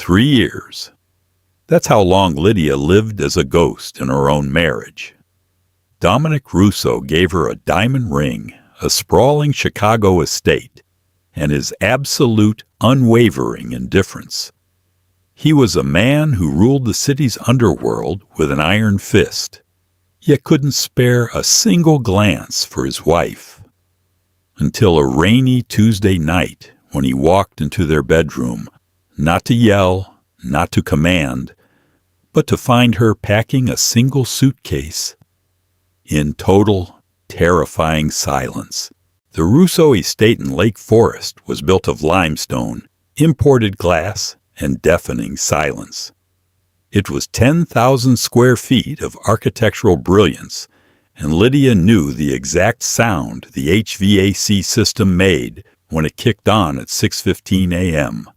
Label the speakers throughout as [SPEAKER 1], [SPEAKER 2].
[SPEAKER 1] 3 years. That's how long Lydia lived as a ghost in her own marriage. Dominic Russo gave her a diamond ring, a sprawling Chicago estate, and his absolute, unwavering indifference. He was a man who ruled the city's underworld with an iron fist, yet couldn't spare a single glance for his wife. Until a rainy Tuesday night when he walked into their bedroom, not to yell, not to command, but to find her packing a single suitcase. In total, terrifying silence. The Russo estate in Lake Forest was built of limestone, imported glass, and deafening silence. It was 10,000 square feet of architectural brilliance, and Lydia knew the exact sound the HVAC system made when it kicked on at 6:15 a.m.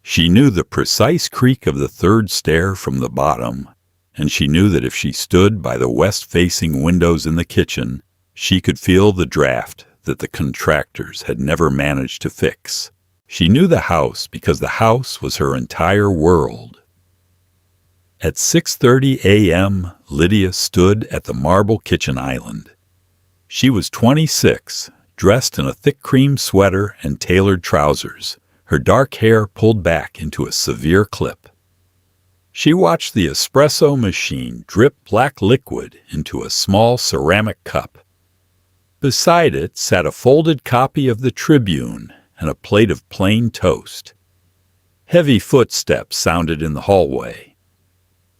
[SPEAKER 1] She knew the precise creak of the third stair from the bottom, and she knew that if she stood by the west-facing windows in the kitchen, she could feel the draft that the contractors had never managed to fix. She knew the house because the house was her entire world. At 6:30 a.m., Lydia stood at the marble kitchen island. She was 26, dressed in a thick cream sweater and tailored trousers, her dark hair pulled back into a severe clip. She watched the espresso machine drip black liquid into a small ceramic cup. Beside it sat a folded copy of the Tribune and a plate of plain toast. Heavy footsteps sounded in the hallway.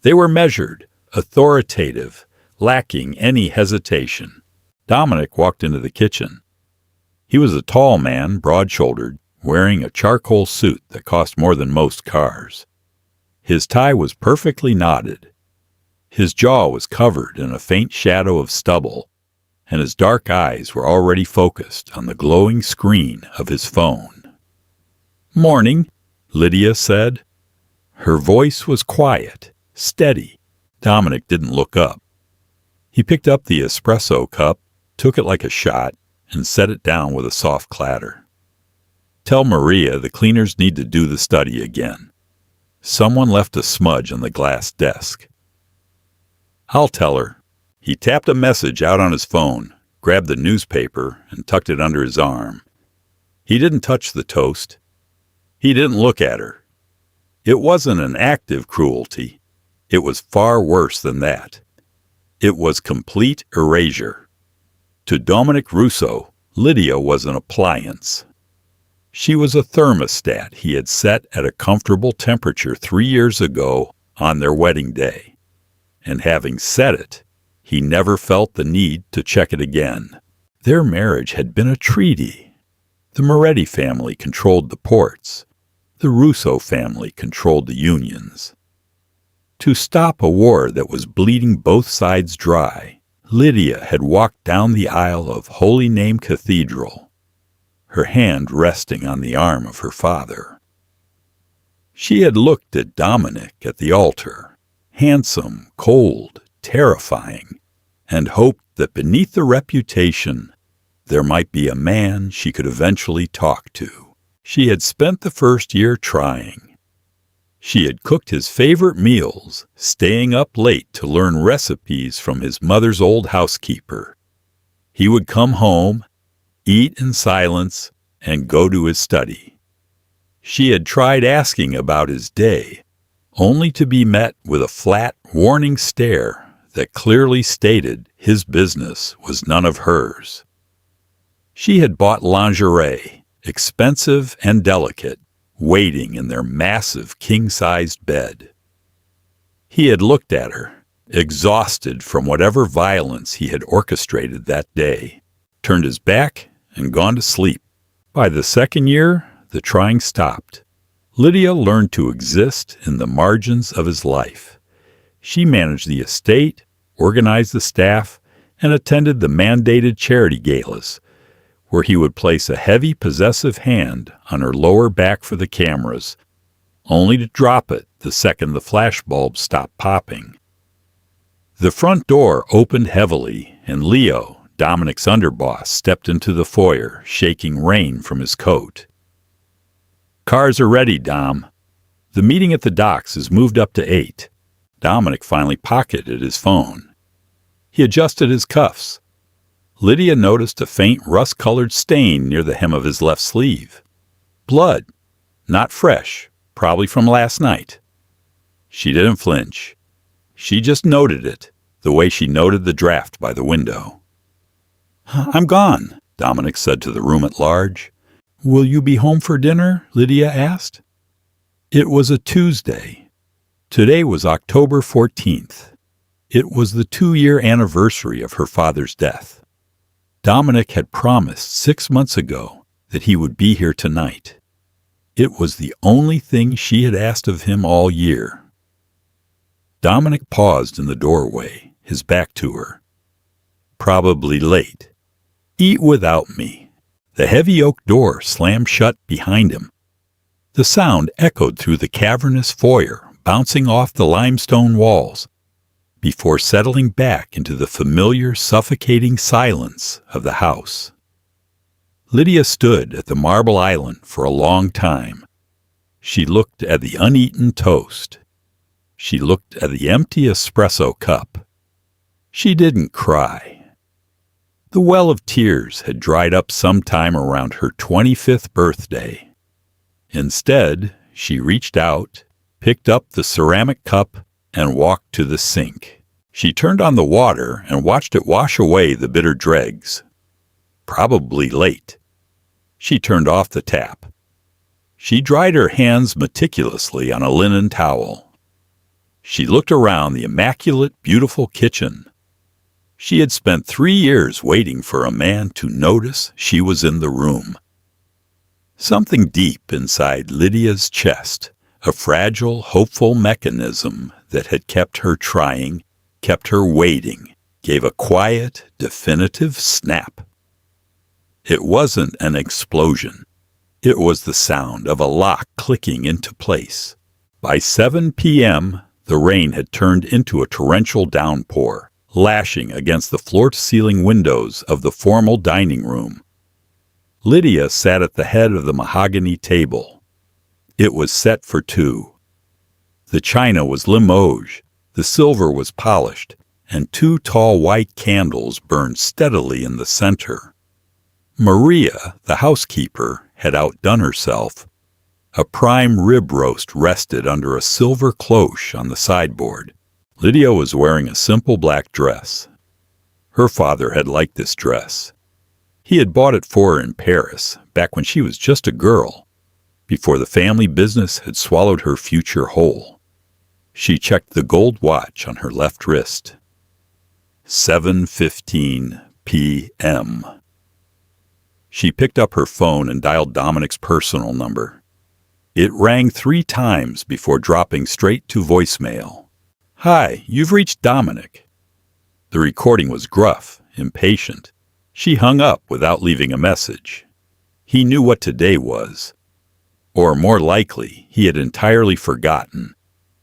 [SPEAKER 1] They were measured, authoritative, lacking any hesitation. Dominic walked into the kitchen. He was a tall man, broad-shouldered, wearing a charcoal suit that cost more than most cars. His tie was perfectly knotted. His jaw was covered in a faint shadow of stubble, and his dark eyes were already focused on the glowing screen of his phone. "Morning," Lydia said. Her voice was quiet, steady. Dominic didn't look up. He picked up the espresso cup, took it like a shot, and set it down with a soft clatter. "Tell Maria the cleaners need to do the study again. Someone left a smudge on the glass desk." "I'll tell her." He tapped a message out on his phone, grabbed the newspaper, and tucked it under his arm. He didn't touch the toast. He didn't look at her. It wasn't an act of cruelty. It was far worse than that. It was complete erasure. To Dominic Russo, Lydia was an appliance. She was a thermostat he had set at a comfortable temperature 3 years ago on their wedding day. And having set it, he never felt the need to check it again. Their marriage had been a treaty. The Moretti family controlled the ports. The Russo family controlled the unions. To stop a war that was bleeding both sides dry, Lydia had walked down the aisle of Holy Name Cathedral, her hand resting on the arm of her father. She had looked at Dominic at the altar, handsome, cold, terrifying, and hoped that beneath the reputation there might be a man she could eventually talk to. She had spent the first year trying. She had cooked his favorite meals, staying up late to learn recipes from his mother's old housekeeper. He would come home, eat in silence, and go to his study. She had tried asking about his day, only to be met with a flat, warning stare that clearly stated his business was none of hers. She had bought lingerie, expensive and delicate, waiting in their massive king-sized bed. He had looked at her, exhausted from whatever violence he had orchestrated that day, turned his back, and gone to sleep. By the second year, the trying stopped. Lydia learned to exist in the margins of his life. She managed the estate, organized the staff, and attended the mandated charity galas, where he would place a heavy, possessive hand on her lower back for the cameras, only to drop it the second the flashbulbs stopped popping. The front door opened heavily, and Leo, Dominic's underboss, stepped into the foyer, shaking rain from his coat. "Cars are ready, Dom." The meeting at the docks is moved up to 8. Dominic finally pocketed his phone. He adjusted his cuffs. Lydia noticed a faint rust-colored stain near the hem of his left sleeve. Blood. Not fresh. Probably from last night. She didn't flinch. She just noted it, the way she noted the draft by the window. "I'm gone," Dominic said to the room at large. "Will you be home for dinner?" Lydia asked. It was a Tuesday. Today was October 14th. It was the 2-year anniversary of her father's death. Dominic had promised 6 months ago that he would be here tonight. It was the only thing she had asked of him all year. Dominic paused in the doorway, his back to her. "Probably late. Eat without me." The heavy oak door slammed shut behind him. The sound echoed through the cavernous foyer, bouncing off the limestone walls, before settling back into the familiar, suffocating silence of the house. Lydia stood at the marble island for a long time. She looked at the uneaten toast. She looked at the empty espresso cup. She didn't cry. The well of tears had dried up sometime around her 25th birthday. Instead, she reached out, picked up the ceramic cup, and walked to the sink. She turned on the water and watched it wash away the bitter dregs. Probably late. She turned off the tap. She dried her hands meticulously on a linen towel. She looked around the immaculate, beautiful kitchen. She had spent 3 years waiting for a man to notice she was in the room. Something deep inside Lydia's chest, a fragile, hopeful mechanism that had kept her trying, kept her waiting, gave a quiet, definitive snap. It wasn't an explosion. It was the sound of a lock clicking into place. By 7 p.m., the rain had turned into a torrential downpour, lashing against the floor-to-ceiling windows of the formal dining room. Lydia sat at the head of the mahogany table. It was set for 2. The china was Limoges, the silver was polished, and 2 tall white candles burned steadily in the center. Maria, the housekeeper, had outdone herself. A prime rib roast rested under a silver cloche on the sideboard. Lydia was wearing a simple black dress. Her father had liked this dress. He had bought it for her in Paris, back when she was just a girl, before the family business had swallowed her future whole. She checked the gold watch on her left wrist. 7:15 p.m. She picked up her phone and dialed Dominic's personal number. It rang 3 times before dropping straight to voicemail. "Hi, you've reached Dominic." The recording was gruff, impatient. She hung up without leaving a message. He knew what today was. Or more likely, he had entirely forgotten,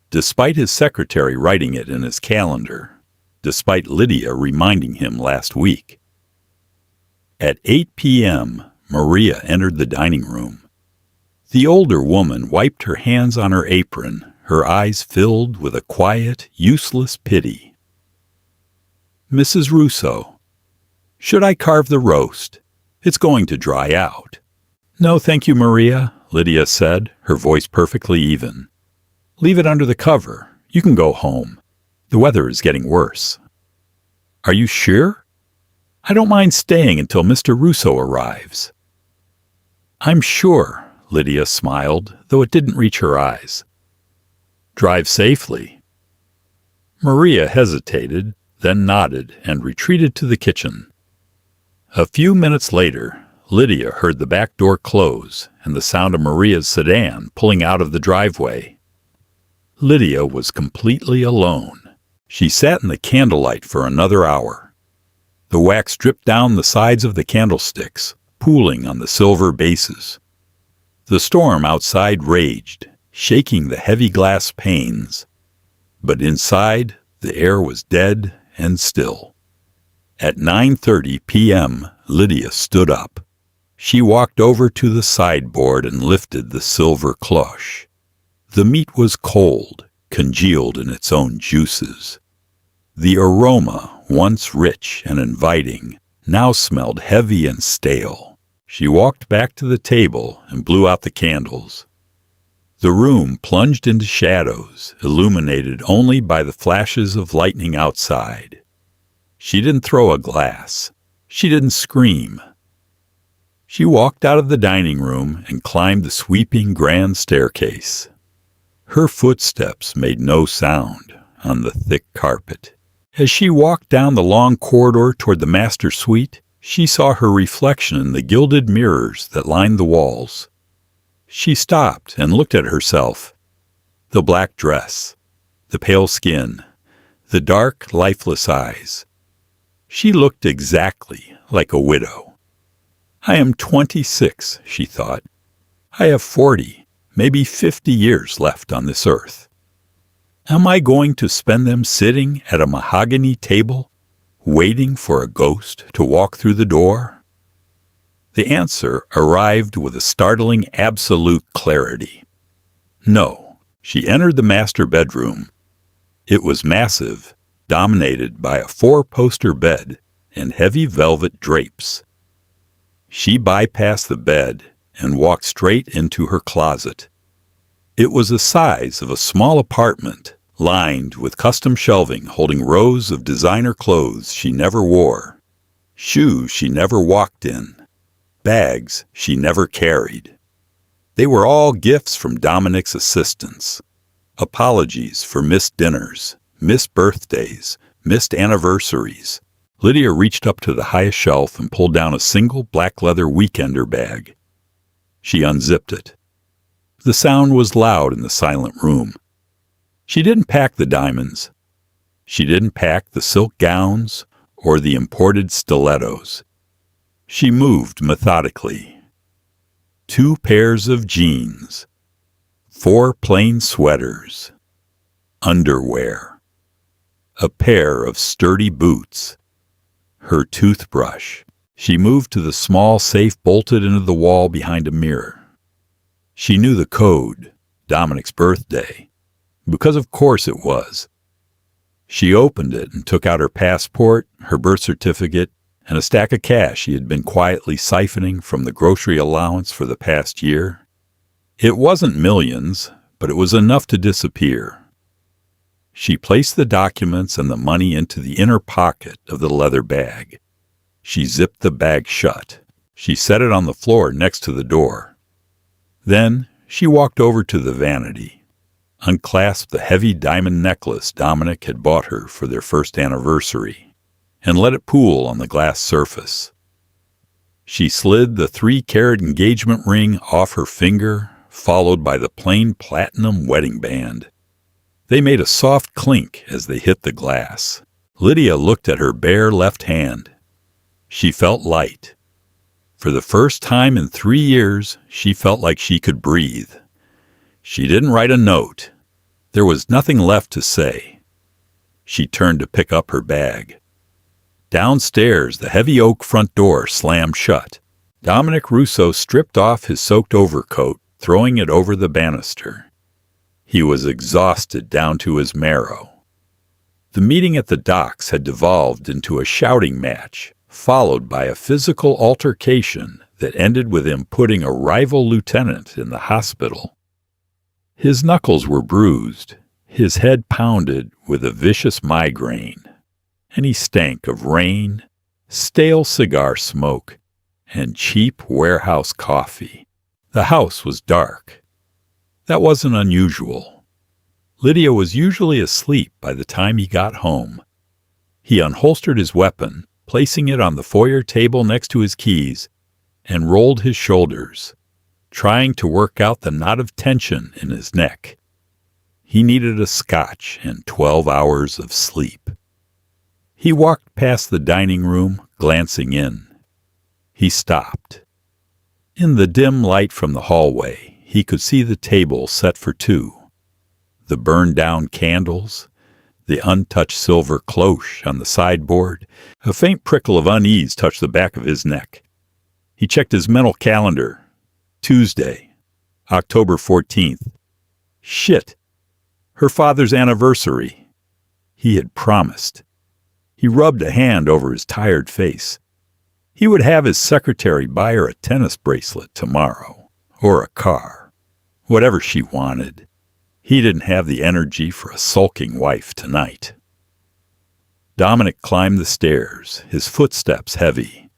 [SPEAKER 1] despite his secretary writing it in his calendar, despite Lydia reminding him last week. At 8 p.m., Maria entered the dining room. The older woman wiped her hands on her apron, her eyes filled with a quiet, useless pity. "Mrs. Russo, should I carve the roast? It's going to dry out." "No, thank you, Maria," Lydia said, her voice perfectly even. "Leave it under the cover. You can go home. The weather is getting worse." "Are you sure?" "I don't mind staying until Mr. Russo arrives." "I'm sure," Lydia smiled, though it didn't reach her eyes. "Drive safely." Maria hesitated, then nodded and retreated to the kitchen. A few minutes later, Lydia heard the back door close and the sound of Maria's sedan pulling out of the driveway. Lydia was completely alone. She sat in the candlelight for another hour. The wax dripped down the sides of the candlesticks, pooling on the silver bases. The storm outside raged, shaking the heavy glass panes. But inside, the air was dead and still. At 9:30 p.m., Lydia stood up. She walked over to the sideboard and lifted the silver cloche. The meat was cold, congealed in its own juices. The aroma, once rich and inviting, now smelled heavy and stale. She walked back to the table and blew out the candles. The room plunged into shadows, illuminated only by the flashes of lightning outside. She didn't throw a glass. She didn't scream. She walked out of the dining room and climbed the sweeping grand staircase. Her footsteps made no sound on the thick carpet. As she walked down the long corridor toward the master suite, she saw her reflection in the gilded mirrors that lined the walls. She stopped and looked at herself. The black dress, the pale skin, the dark, lifeless eyes. She looked exactly like a widow. I am 26, she thought. I have 40, maybe 50 years left on this earth. Am I going to spend them sitting at a mahogany table, waiting for a ghost to walk through the door? The answer arrived with a startling absolute clarity. No, she entered the master bedroom. It was massive, dominated by a 4-poster bed and heavy velvet drapes. She bypassed the bed and walked straight into her closet. It was the size of a small apartment, lined with custom shelving holding rows of designer clothes she never wore, shoes she never walked in, bags she never carried. They were all gifts from Dominic's assistants. Apologies for missed dinners, missed birthdays, missed anniversaries. Lydia reached up to the highest shelf and pulled down a single black leather weekender bag. She unzipped it. The sound was loud in the silent room. She didn't pack the diamonds. She didn't pack the silk gowns or the imported stilettos. She moved methodically. 2 pairs of jeans, 4 plain sweaters, underwear, a pair of sturdy boots, her toothbrush. She moved to the small safe bolted into the wall behind a mirror. She knew the code, Dominic's birthday, because of course it was. She opened it and took out her passport, her birth certificate, and a stack of cash she had been quietly siphoning from the grocery allowance for the past year. It wasn't millions, but it was enough to disappear. She placed the documents and the money into the inner pocket of the leather bag. She zipped the bag shut. She set it on the floor next to the door. Then she walked over to the vanity, unclasped the heavy diamond necklace Dominic had bought her for their first anniversary, and let it pool on the glass surface. She slid the 3-carat engagement ring off her finger, followed by the plain platinum wedding band. They made a soft clink as they hit the glass. Lydia looked at her bare left hand. She felt light. For the first time in 3 years, she felt like she could breathe. She didn't write a note. There was nothing left to say. She turned to pick up her bag. Downstairs, the heavy oak front door slammed shut. Dominic Russo stripped off his soaked overcoat, throwing it over the banister. He was exhausted down to his marrow. The meeting at the docks had devolved into a shouting match, followed by a physical altercation that ended with him putting a rival lieutenant in the hospital. His knuckles were bruised, his head pounded with a vicious migraine, and he stank of rain, stale cigar smoke, and cheap warehouse coffee. The house was dark. That wasn't unusual. Lydia was usually asleep by the time he got home. He unholstered his weapon, placing it on the foyer table next to his keys, and rolled his shoulders, trying to work out the knot of tension in his neck. He needed a scotch and 12 hours of sleep. He walked past the dining room, glancing in. He stopped. In the dim light from the hallway, he could see the table set for 2, the burned-down candles, the untouched silver cloche on the sideboard. A faint prickle of unease touched the back of his neck. He checked his mental calendar. Tuesday, October 14th. Shit. Her father's anniversary. He had promised. He rubbed a hand over his tired face. He would have his secretary buy her a tennis bracelet tomorrow, or a car, whatever she wanted. He didn't have the energy for a sulking wife tonight. Dominic climbed the stairs, his footsteps heavy.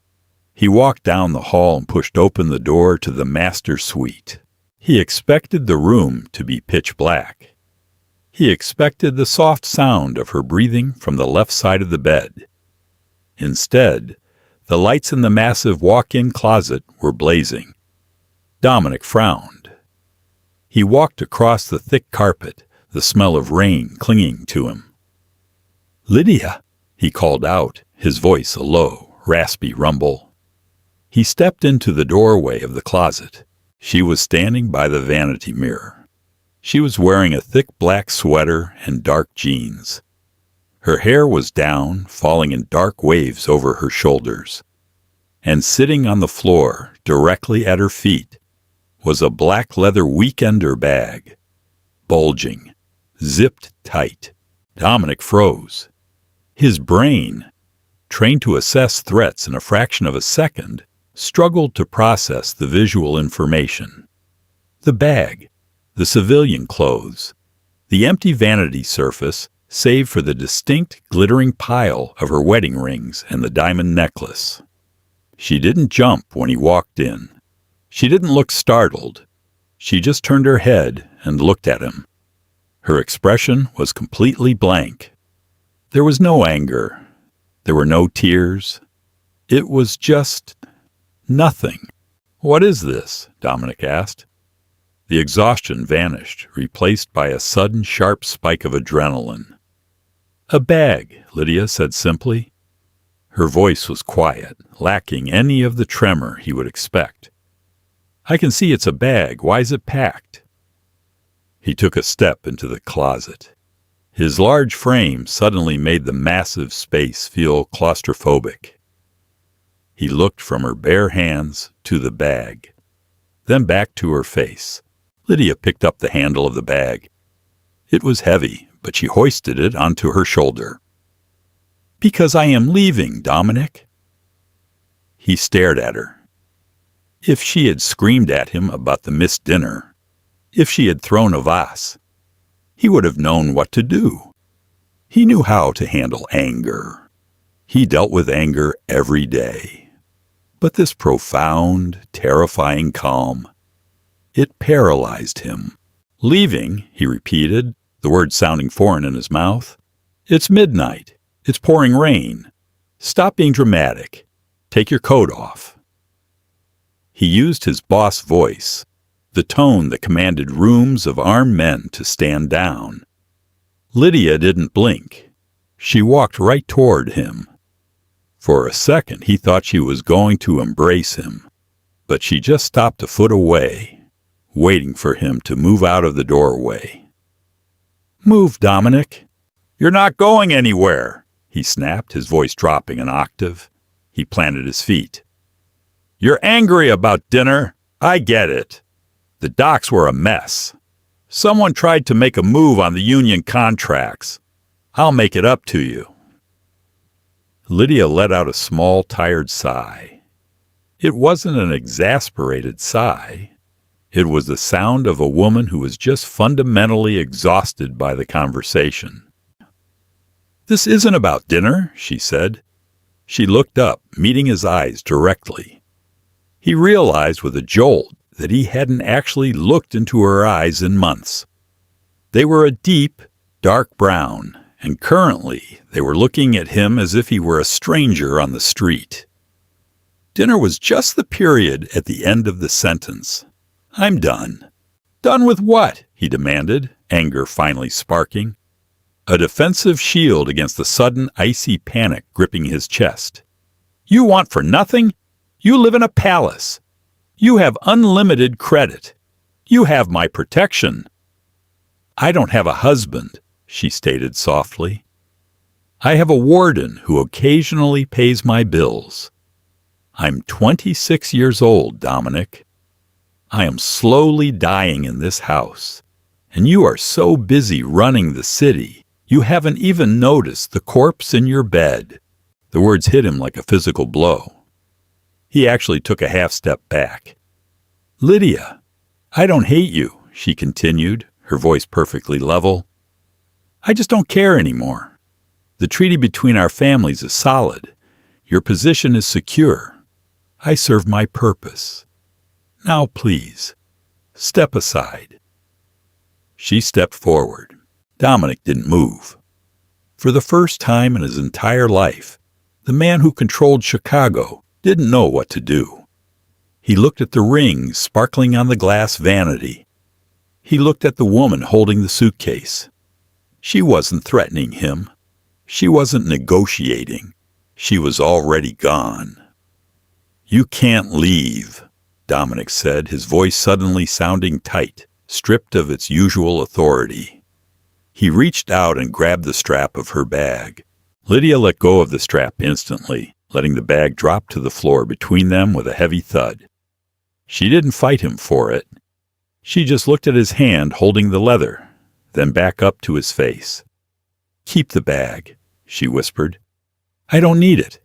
[SPEAKER 1] He walked down the hall and pushed open the door to the master suite. He expected the room to be pitch black. He expected the soft sound of her breathing from the left side of the bed. Instead, the lights in the massive walk-in closet were blazing. Dominic frowned. He walked across the thick carpet, the smell of rain clinging to him. "Lydia," he called out, his voice a low, raspy rumble. He stepped into the doorway of the closet. She was standing by the vanity mirror. She was wearing a thick black sweater and dark jeans. Her hair was down, falling in dark waves over her shoulders. And sitting on the floor, directly at her feet, was a black leather weekender bag. Bulging, zipped tight. Dominic froze. His brain, trained to assess threats in a fraction of a second, struggled to process the visual information. The bag, the civilian clothes, the empty vanity surface, save for the distinct glittering pile of her wedding rings and the diamond necklace. She didn't jump when he walked in. She didn't look startled. She just turned her head and looked at him. Her expression was completely blank. There was no anger. There were no tears. It was just nothing. "What is this?" Dominic asked. The exhaustion vanished, replaced by a sudden sharp spike of adrenaline. "A bag," Lydia said simply. Her voice was quiet, lacking any of the tremor he would expect. "I can see it's a bag. Why is it packed?" He took a step into the closet. His large frame suddenly made the massive space feel claustrophobic. He looked from her bare hands to the bag, then back to her face. Lydia picked up the handle of the bag. It was heavy, but she hoisted it onto her shoulder. "Because I am leaving, Dominic." He stared at her. If she had screamed at him about the missed dinner, if she had thrown a vase, he would have known what to do. He knew how to handle anger. He dealt with anger every day. But this profound, terrifying calm, it paralyzed him. "Leaving," he repeated, the word sounding foreign in his mouth. "It's midnight. It's pouring rain. Stop being dramatic. Take your coat off." He used his boss voice, the tone that commanded rooms of armed men to stand down. Lydia didn't blink. She walked right toward him. For a second, he thought she was going to embrace him, but she just stopped a foot away, waiting for him to move out of the doorway. "Move, Dominic." "You're not going anywhere," he snapped, his voice dropping an octave. He planted his feet. "You're angry about dinner. I get it. The docks were a mess. Someone tried to make a move on the union contracts. I'll make it up to you." Lydia let out a small, tired sigh. It wasn't an exasperated sigh. It was the sound of a woman who was just fundamentally exhausted by the conversation. "This isn't about dinner," she said. She looked up, meeting his eyes directly. He realized with a jolt that he hadn't actually looked into her eyes in months. They were a deep, dark brown, and currently they were looking at him as if he were a stranger on the street. Dinner was just the period at the end of the sentence. "I'm done." "Done with what?" he demanded, anger finally sparking. A defensive shield against the sudden icy panic gripping his chest. "You want for nothing? You live in a palace. You have unlimited credit. You have my protection." "I don't have a husband," she stated softly. "I have a warden who occasionally pays my bills. I'm 26 years old, Dominic. I am slowly dying in this house. And you are so busy running the city, you haven't even noticed the corpse in your bed." The words hit him like a physical blow. He actually took a half step back. "Lydia, I don't hate you," she continued, her voice perfectly level. "I just don't care anymore. The treaty between our families is solid. Your position is secure. I serve my purpose. Now, please, step aside." She stepped forward. Dominic didn't move. For the first time in his entire life, the man who controlled Chicago didn't know what to do. He looked at the rings sparkling on the glass vanity. He looked at the woman holding the suitcase. She wasn't threatening him. She wasn't negotiating. She was already gone. "You can't leave," Dominic said, his voice suddenly sounding tight, stripped of its usual authority. He reached out and grabbed the strap of her bag. Lydia let go of the strap instantly, letting the bag drop to the floor between them with a heavy thud. She didn't fight him for it. She just looked at his hand holding the leather, then back up to his face. "Keep the bag," she whispered. "I don't need it."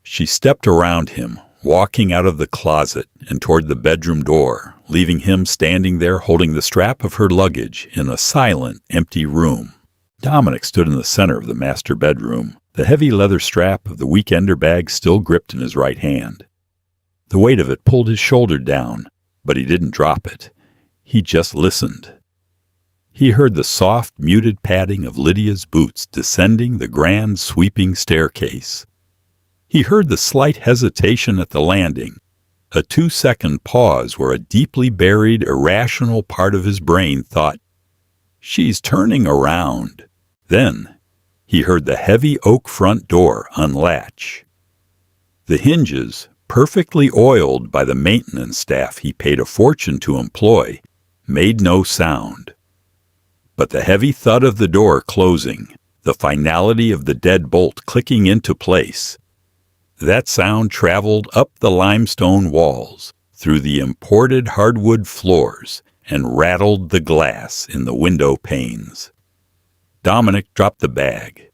[SPEAKER 1] She stepped around him, walking out of the closet and toward the bedroom door, leaving him standing there holding the strap of her luggage in a silent, empty room. Dominic stood in the center of the master bedroom, the heavy leather strap of the weekender bag still gripped in his right hand. The weight of it pulled his shoulder down, but he didn't drop it. He just listened. He heard the soft, muted padding of Lydia's boots descending the grand, sweeping staircase. He heard the slight hesitation at the landing, a 2-second pause where a deeply buried, irrational part of his brain thought, "She's turning around." Then he heard the heavy oak front door unlatch. The hinges, perfectly oiled by the maintenance staff he paid a fortune to employ, made no sound. But the heavy thud of the door closing, the finality of the deadbolt clicking into place, that sound traveled up the limestone walls, through the imported hardwood floors, and rattled the glass in the window panes. Dominic dropped the bag.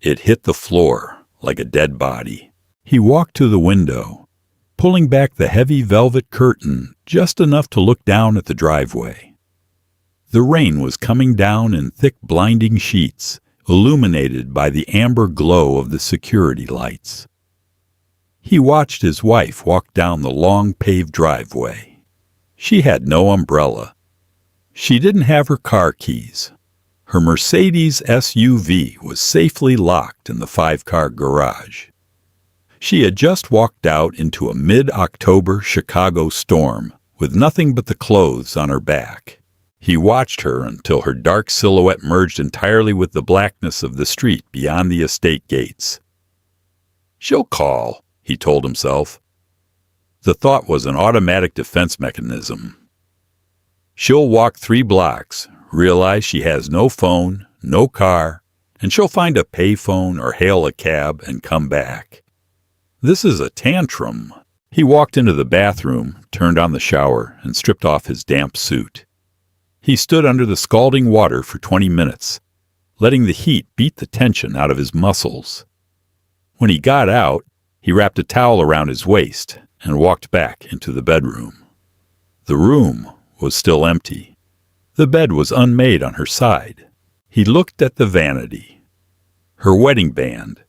[SPEAKER 1] It hit the floor like a dead body. He walked to the window, pulling back the heavy velvet curtain just enough to look down at the driveway. The rain was coming down in thick blinding sheets, illuminated by the amber glow of the security lights. He watched his wife walk down the long paved driveway. She had no umbrella. She didn't have her car keys. Her Mercedes SUV was safely locked in the 5-car garage. She had just walked out into a mid-October Chicago storm with nothing but the clothes on her back. He watched her until her dark silhouette merged entirely with the blackness of the street beyond the estate gates. "She'll call," he told himself. The thought was an automatic defense mechanism. She'll walk 3 blocks, realize she has no phone, no car, and she'll find a payphone or hail a cab and come back. This is a tantrum. He walked into the bathroom, turned on the shower, and stripped off his damp suit. He stood under the scalding water for 20 minutes, letting the heat beat the tension out of his muscles. When he got out, he wrapped a towel around his waist and walked back into the bedroom. The room was still empty. The bed was unmade on her side. He looked at the vanity. Her wedding band,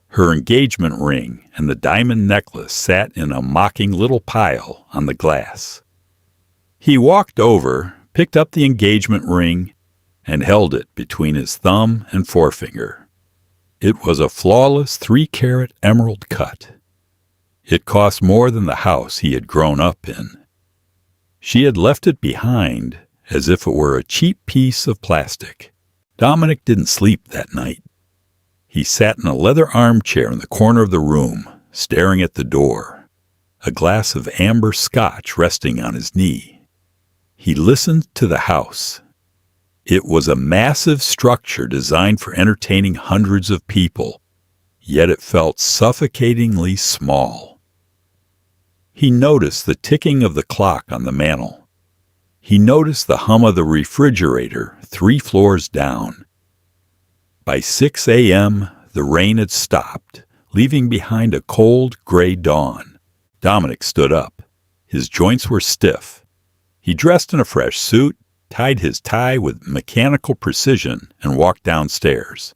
[SPEAKER 1] her engagement ring, and the diamond necklace sat in a mocking little pile on the glass. He walked over, picked up the engagement ring, and held it between his thumb and forefinger. It was a flawless 3-carat emerald cut. It cost more than the house he had grown up in. She had left it behind as if it were a cheap piece of plastic. Dominic didn't sleep that night. He sat in a leather armchair in the corner of the room, staring at the door, a glass of amber scotch resting on his knee. He listened to the house. It was a massive structure designed for entertaining hundreds of people, yet it felt suffocatingly small. He noticed the ticking of the clock on the mantel. he noticed the hum of the refrigerator 3 floors down. By 6 a.m., the rain had stopped, leaving behind a cold, gray dawn. Dominic stood up. His joints were stiff. He dressed in a fresh suit, tied his tie with mechanical precision, and walked downstairs.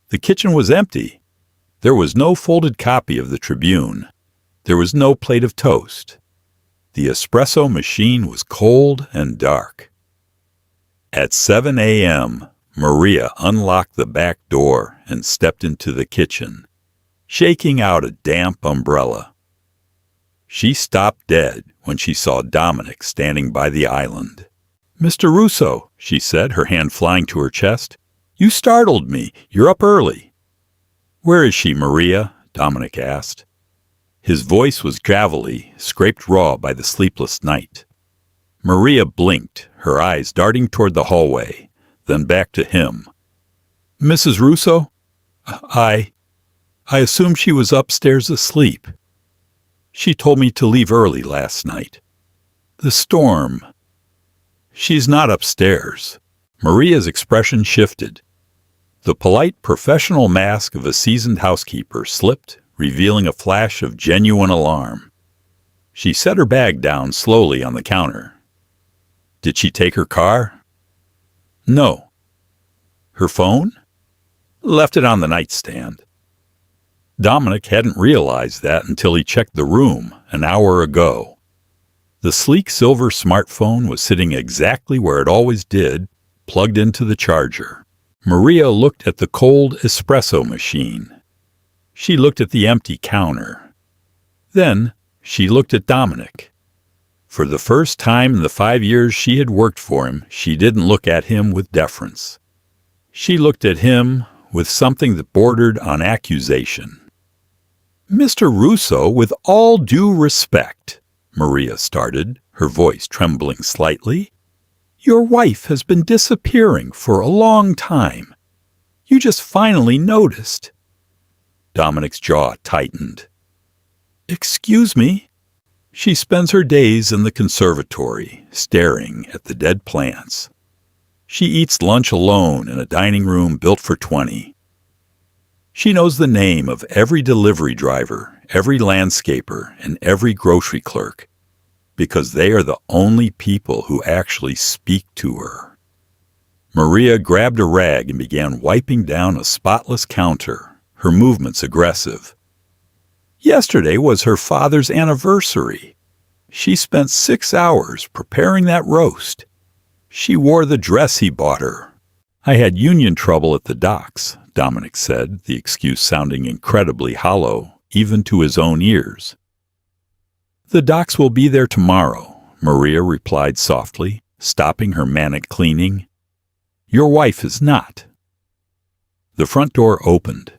[SPEAKER 1] The kitchen was empty. There was no folded copy of the Tribune. There was no plate of toast. The espresso machine was cold and dark. At 7 a.m., Maria unlocked the back door and stepped into the kitchen, shaking out a damp umbrella. She stopped dead when she saw Dominic standing by the island. "Mr. Russo," she said, her hand flying to her chest. "You startled me. You're up early." "Where is she, Maria?" Dominic asked. His voice was gravelly, scraped raw by the sleepless night. Maria blinked, her eyes darting toward the hallway, then back to him. "Mrs. Russo? I assumed she was upstairs asleep. She told me to leave early last night. The storm. She's not upstairs." Maria's expression shifted. The polite, professional mask of a seasoned housekeeper slipped, revealing a flash of genuine alarm. She set her bag down slowly on the counter. "Did she take her car?" "No." "Her phone?" "Left it on the nightstand." Dominic hadn't realized that until he checked the room an hour ago. The sleek silver smartphone was sitting exactly where it always did, plugged into the charger. Maria looked at the cold espresso machine. She looked at the empty counter. Then she looked at Dominic. For the first time in the 5 years she had worked for him, she didn't look at him with deference. She looked at him with something that bordered on accusation. "Mr. Russo, with all due respect," Maria started, her voice trembling slightly, "your wife has been disappearing for a long time. You just finally noticed." Dominic's jaw tightened. "Excuse me?" She spends her days in the conservatory, staring at the dead plants. She eats lunch alone in a dining room built for 20. She knows the name of every delivery driver, every landscaper, and every grocery clerk, because they are the only people who actually speak to her. Maria grabbed a rag and began wiping down a spotless counter, her movements aggressive. Yesterday was her father's anniversary. She spent 6 hours preparing that roast. She wore the dress he bought her. "I had union trouble at the docks," Dominic said, the excuse sounding incredibly hollow, even to his own ears. "The docks will be there tomorrow," Maria replied softly, stopping her manic cleaning. "Your wife is not." The front door opened.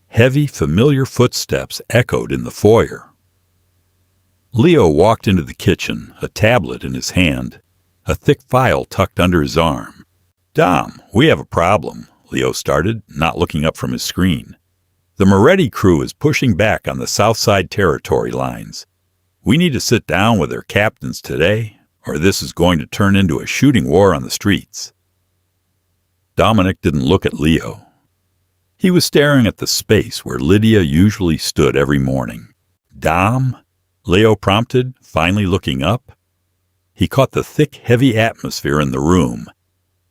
[SPEAKER 1] Heavy, familiar footsteps echoed in the foyer. Leo walked into the kitchen, a tablet in his hand, a thick file tucked under his arm. "Dom, we have a problem," Leo started, not looking up from his screen. "The Moretti crew is pushing back on the Southside Territory lines. We need to sit down with their captains today, or this is going to turn into a shooting war on the streets." Dominic didn't look at Leo. He was staring at the space where Lydia usually stood every morning. "Dom?" Leo prompted, finally looking up. He caught the thick, heavy atmosphere in the room.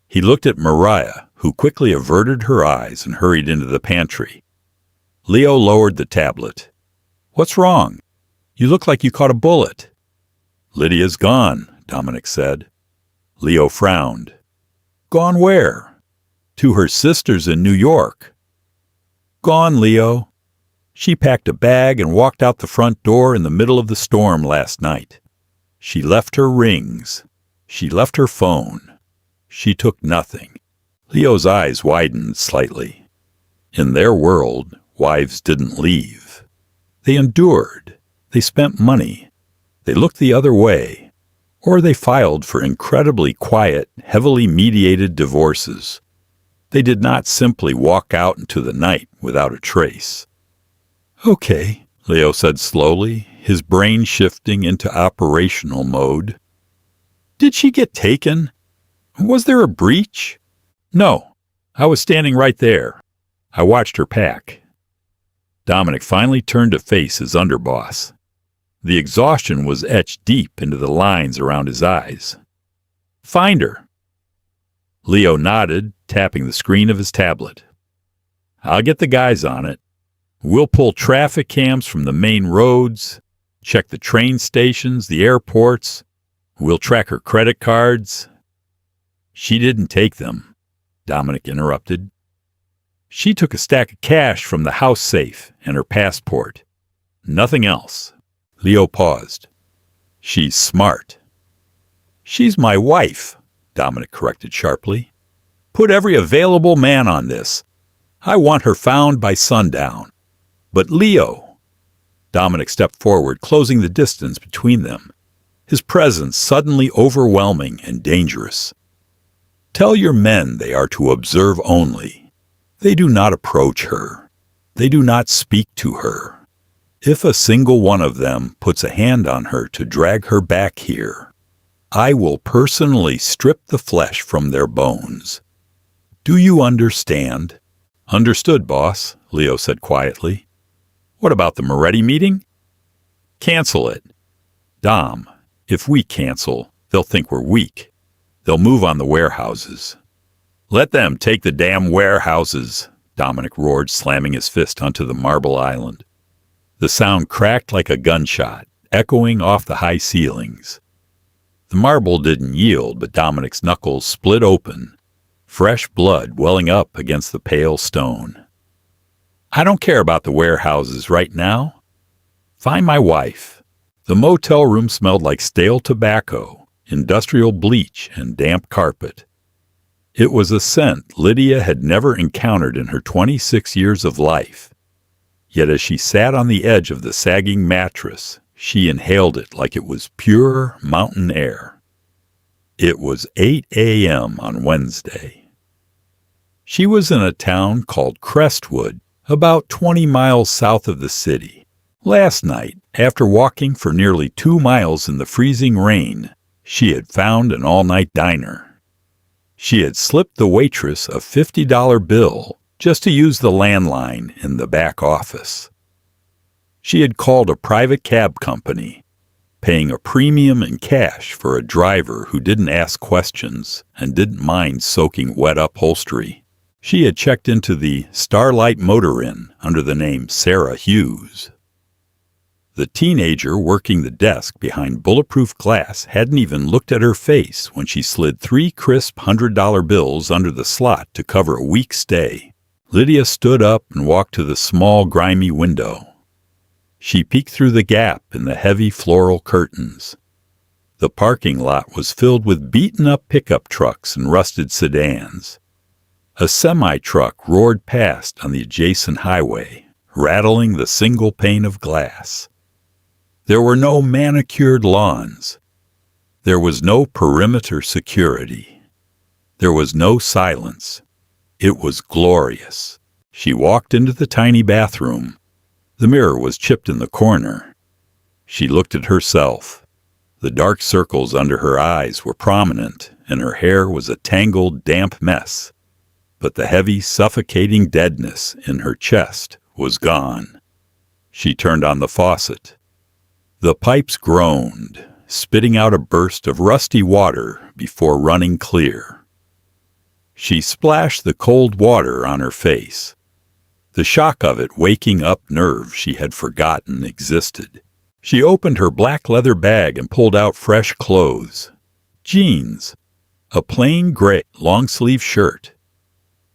[SPEAKER 1] He looked at Mariah, who quickly averted her eyes and hurried into the pantry. Leo lowered the tablet. "What's wrong? You look like you caught a bullet." "Lydia's gone," Dominic said. Leo frowned. "Gone where?" "To her sister's in New York." "Gone, Leo. She packed a bag and walked out the front door in the middle of the storm last night. She left her rings. She left her phone. She took nothing." Leo's eyes widened slightly. In their world, wives didn't leave. They endured. They spent money. They looked the other way. Or they filed for incredibly quiet, heavily mediated divorces. They did not simply walk out into the night without a trace. "Okay," Leo said slowly, his brain shifting into operational mode. Did she get taken? Was there a breach? No. I was standing right there. I watched her pack. Dominic finally turned to face his underboss. The exhaustion was etched deep into the lines around his eyes. Find her. Leo nodded, tapping the screen of his tablet. I'll get the guys on it. We'll pull traffic cams from the main roads, check the train stations, the airports. We'll track her credit cards. She didn't take them, Dominic interrupted. She took a stack of cash from the house safe and her passport. Nothing else. Leo paused. She's smart. She's my wife, Dominic corrected sharply. Put every available man on this. I want her found by sundown. But Leo... Dominic stepped forward, closing the distance between them, his presence suddenly overwhelming and dangerous. Tell your men they are to observe only. They do not approach her. They do not speak to her. If a single one of them puts a hand on her to drag her back here, I will personally strip the flesh from their bones. Do you understand? Understood, boss, Leo said quietly. What about the Moretti meeting? Cancel it. Dom, if we cancel, they'll think we're weak. They'll move on the warehouses. Let them take the damn warehouses, Dominic roared, slamming his fist onto the marble island. The sound cracked like a gunshot, echoing off the high ceilings. The marble didn't yield, but Dominic's knuckles split open, fresh blood welling up against the pale stone. I don't care about the warehouses right now. Find my wife. The motel room smelled like stale tobacco, industrial bleach, and damp carpet. It was a scent Lydia had never encountered in her 26 years of life. Yet as she sat on the edge of the sagging mattress, she inhaled it like it was pure mountain air. It was 8 a.m. on Wednesday. She was in a town called Crestwood, about 20 miles south of the city. Last night, after walking for nearly 2 miles in the freezing rain, she had found an all-night diner. She had slipped the waitress a $50 bill just to use the landline in the back office. She had called a private cab company, paying a premium in cash for a driver who didn't ask questions and didn't mind soaking wet upholstery. She had checked into the Starlight Motor Inn under the name Sarah Hughes. The teenager working the desk behind bulletproof glass hadn't even looked at her face when she slid 3 crisp $100 bills under the slot to cover a week's stay. Lydia stood up and walked to the small, grimy window. She peeked through the gap in the heavy floral curtains. The parking lot was filled with beaten-up pickup trucks and rusted sedans. A semi-truck roared past on the adjacent highway, rattling the single pane of glass. There were no manicured lawns. There was no perimeter security. There was no silence. It was glorious. She walked into the tiny bathroom. The mirror was chipped in the corner. She looked at herself. The dark circles under her eyes were prominent, and her hair was a tangled, damp mess. But the heavy, suffocating deadness in her chest was gone. She turned on the faucet. The pipes groaned, spitting out a burst of rusty water before running clear. She splashed the cold water on her face. The shock of it waking up nerves she had forgotten existed. She opened her black leather bag and pulled out fresh clothes. Jeans, a plain gray long-sleeve shirt.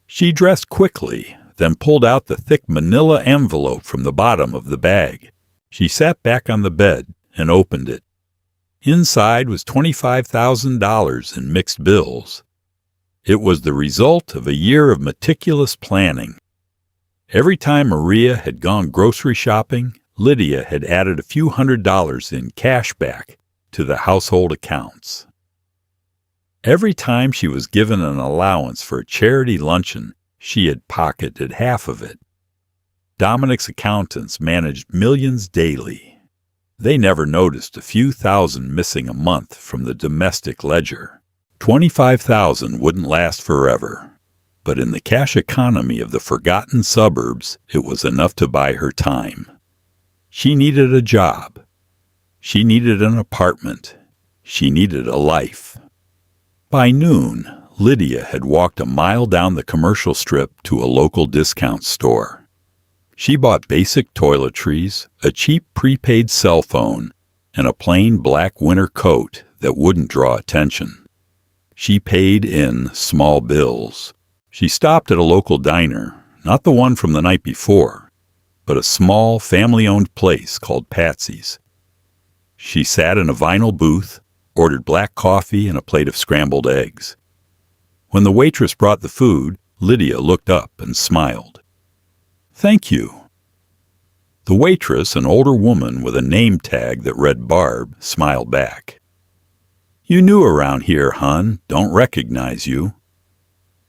[SPEAKER 1] She dressed quickly, then pulled out the thick manila envelope from the bottom of the bag. She sat back on the bed and opened it. Inside was $25,000 in mixed bills. It was the result of a year of meticulous planning. Every time Maria had gone grocery shopping, Lydia had added a few $100s in cash back to the household accounts. Every time she was given an allowance for a charity luncheon, she had pocketed half of it. Dominic's accountants managed millions daily. They never noticed a few thousand missing a month from the domestic ledger. 25,000 wouldn't last forever. But in the cash economy of the forgotten suburbs, it was enough to buy her time. She needed a job. She needed an apartment. She needed a life. By noon, Lydia had walked a mile down the commercial strip to a local discount store. She bought basic toiletries, a cheap prepaid cell phone, and a plain black winter coat that wouldn't draw attention. She paid in small bills. She stopped at a local diner, not the one from the night before, but a small, family-owned place called Patsy's. She sat in a vinyl booth, ordered black coffee and a plate of scrambled eggs. When the waitress brought the food, Lydia looked up and smiled. "Thank you." The waitress, an older woman with a name tag that read Barb, smiled back. "You new around here, hon. Don't recognize you."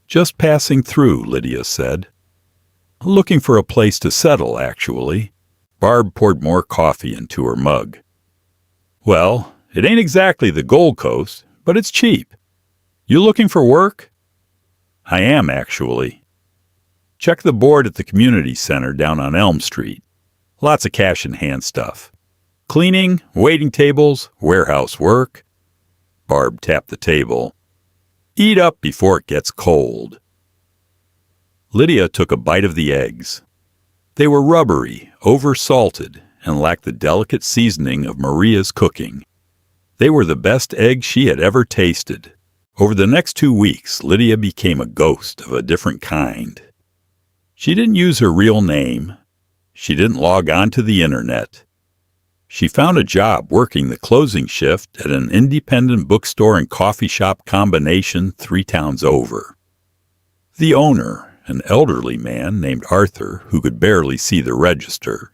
[SPEAKER 1] "Just passing through," Lydia said. "Looking for a place to settle, actually." Barb poured more coffee into her mug. "Well, it ain't exactly the Gold Coast, but it's cheap. You looking for work?" "I am, actually." "Check the board at the community center down on Elm Street. Lots of cash-in-hand stuff. Cleaning, waiting tables, warehouse work." Barb tapped the table. "Eat up before it gets cold." Lydia took a bite of the eggs. They were rubbery, over-salted, and lacked the delicate seasoning of Maria's cooking. They were the best eggs she had ever tasted. Over the next 2 weeks, Lydia became a ghost of a different kind. She didn't use her real name. She didn't log on to the internet. She found a job working the closing shift at an independent bookstore and coffee shop combination 3 towns over. The owner, an elderly man named Arthur who could barely see the register,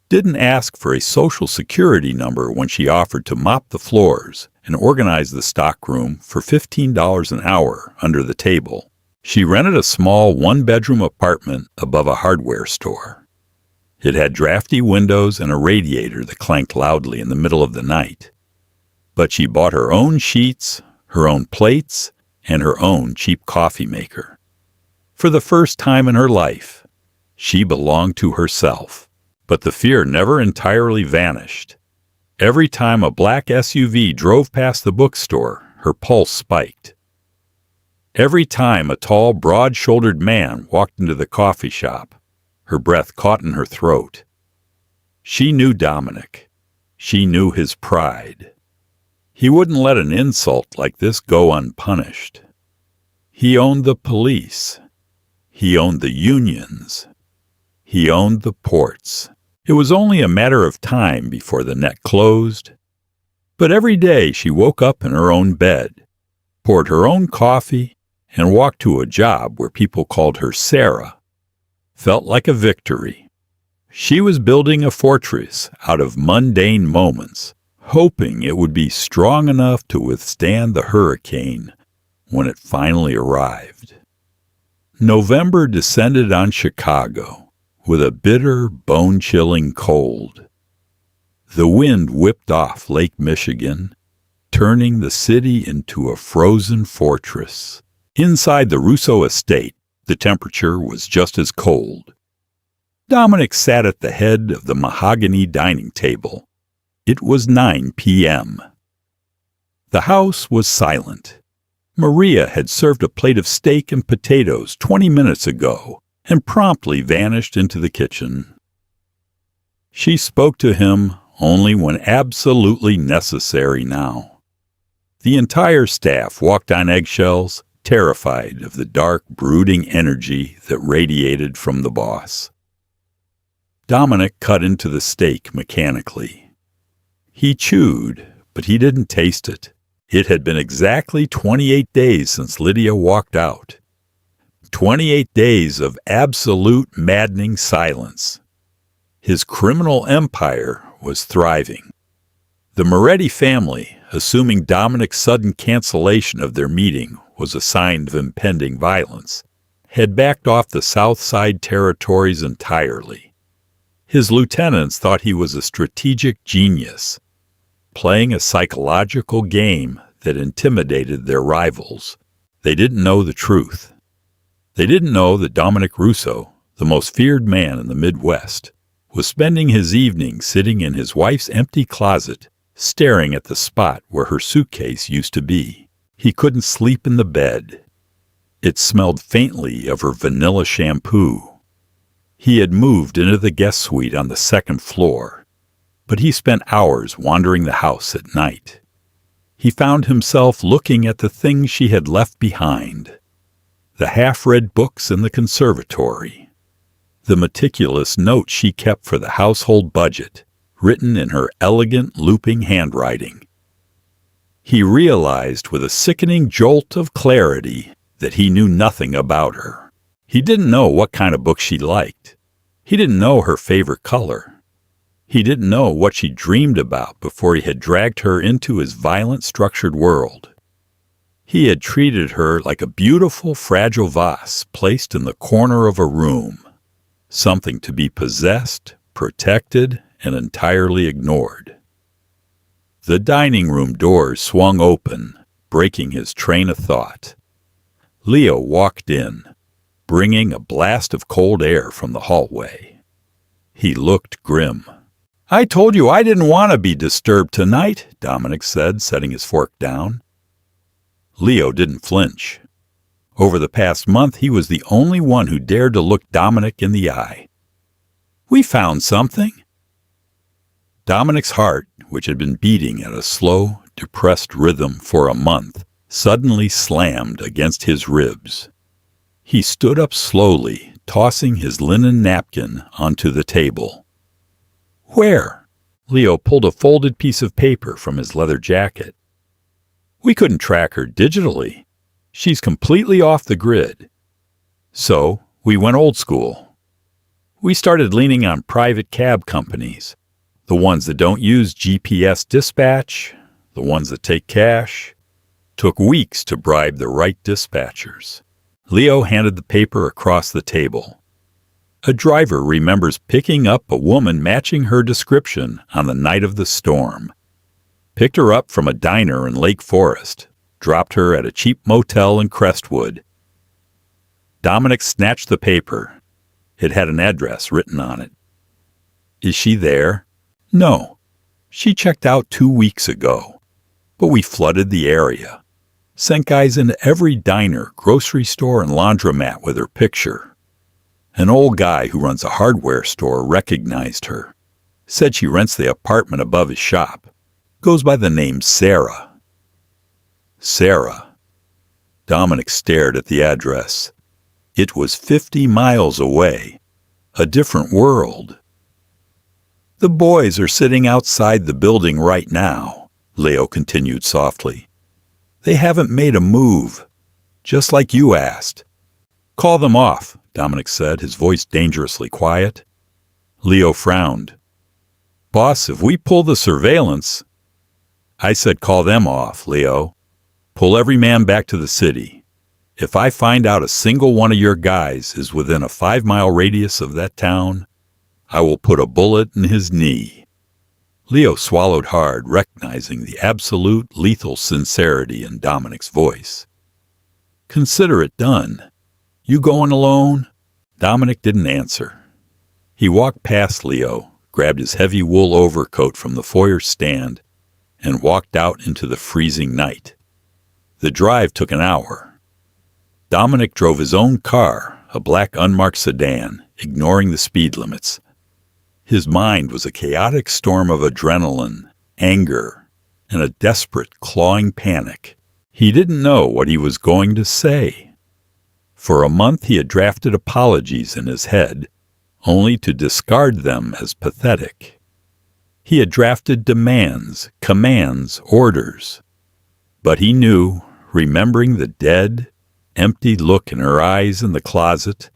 [SPEAKER 1] didn't ask for a social security number when she offered to mop the floors and organize the stockroom for $15 an hour under the table. She rented a small 1-bedroom apartment above a hardware store. It had drafty windows and a radiator that clanked loudly in the middle of the night. But she bought her own sheets, her own plates, and her own cheap coffee maker. For the first time in her life, she belonged to herself. But the fear never entirely vanished. Every time a black SUV drove past the bookstore, her pulse spiked. Every time a tall, broad-shouldered man walked into the coffee shop, her breath caught in her throat. She knew Dominic. She knew his pride. He wouldn't let an insult like this go unpunished. He owned the police. He owned the unions. He owned the ports. It was only a matter of time before the net closed. But every day she woke up in her own bed, poured her own coffee, and walked to a job where people called her Sarah. Felt like a victory. She was building a fortress out of mundane moments, hoping it would be strong enough to withstand the hurricane when it finally arrived. November descended on Chicago with a bitter, bone-chilling cold. The wind whipped off Lake Michigan, turning the city into a frozen fortress. Inside the Russo estate, the temperature was just as cold. Dominic sat at the head of the mahogany dining table. It was 9 p.m. The house was silent. Maria had served a plate of steak and potatoes 20 minutes ago and promptly vanished into the kitchen. She spoke to him only when absolutely necessary now. The entire staff walked on eggshells, terrified of the dark, brooding energy that radiated from the boss. Dominic cut into the steak mechanically. He chewed, but he didn't taste it. It had been exactly 28 days since Lydia walked out. 28 days of absolute maddening silence. His criminal empire was thriving. The Moretti family, assuming Dominic's sudden cancellation of their meeting was a sign of impending violence, had backed off the South Side territories entirely. His lieutenants thought he was a strategic genius, playing a psychological game that intimidated their rivals. They didn't know the truth. They didn't know that Dominic Russo, the most feared man in the Midwest, was spending his evenings sitting in his wife's empty closet, staring at the spot where her suitcase used to be. He couldn't sleep in the bed. It smelled faintly of her vanilla shampoo. He had moved into the guest suite on the second floor, but he spent hours wandering the house at night. He found himself looking at the things she had left behind. The half-read books in the conservatory. The meticulous notes she kept for the household budget, written in her elegant, looping handwriting. He realized with a sickening jolt of clarity that he knew nothing about her. He didn't know what kind of book she liked. He didn't know her favorite color. He didn't know what she dreamed about before he had dragged her into his violent, structured world. He had treated her like a beautiful, fragile vase placed in the corner of a room, something to be possessed, protected, and entirely ignored. The dining room doors swung open, breaking his train of thought. Leo walked in, bringing a blast of cold air from the hallway. He looked grim. "I told you I didn't want to be disturbed tonight," Dominic said, setting his fork down. Leo didn't flinch. Over the past month, he was the only one who dared to look Dominic in the eye. "We found something." Dominic's heart, which had been beating at a slow, depressed rhythm for a month, suddenly slammed against his ribs. He stood up slowly, tossing his linen napkin onto the table. "Where?" Leo pulled a folded piece of paper from his leather jacket. "We couldn't track her digitally. She's completely off the grid. So we went old school. We started leaning on private cab companies, the ones that don't use GPS dispatch, the ones that take cash. Took weeks to bribe the right dispatchers." Leo handed the paper across the table. "A driver remembers picking up a woman matching her description on the night of the storm. Picked her up from a diner in Lake Forest, dropped her at a cheap motel in Crestwood." Dominic snatched the paper. It had an address written on it. "Is she there?" "No. She checked out 2 weeks ago. But we flooded the area. Sent guys into every diner, grocery store, and laundromat with her picture. An old guy who runs a hardware store recognized her. Said she rents the apartment above his shop. Goes by the name Sarah." Sarah. Dominic stared at the address. It was 50 miles away. A different world. "The boys are sitting outside the building right now," Leo continued softly. "They haven't made a move, just like you asked." "Call them off," Dominic said, his voice dangerously quiet. Leo frowned. "Boss, if we pull the surveillance—" "I said call them off, Leo. Pull every man back to the city. If I find out a single one of your guys is within a 5-mile radius of that town, I will put a bullet in his knee." Leo swallowed hard, recognizing the absolute lethal sincerity in Dominic's voice. "Consider it done. You going alone?" Dominic didn't answer. He walked past Leo, grabbed his heavy wool overcoat from the foyer stand, and walked out into the freezing night. The drive took an hour. Dominic drove his own car, a black unmarked sedan, ignoring the speed limits. His mind was a chaotic storm of adrenaline, anger, and a desperate, clawing panic. He didn't know what he was going to say. For a month he had drafted apologies in his head, only to discard them as pathetic. He had drafted demands, commands, orders. But he knew, remembering the dead, empty look in her eyes in the closet,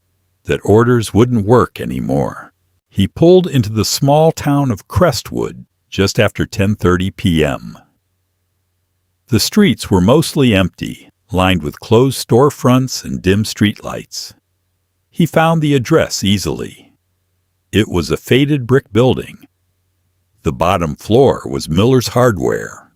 [SPEAKER 1] that orders wouldn't work anymore. He pulled into the small town of Crestwood just after 10:30 p.m. The streets were mostly empty, lined with closed storefronts and dim streetlights. He found the address easily. It was a faded brick building. The bottom floor was Miller's Hardware.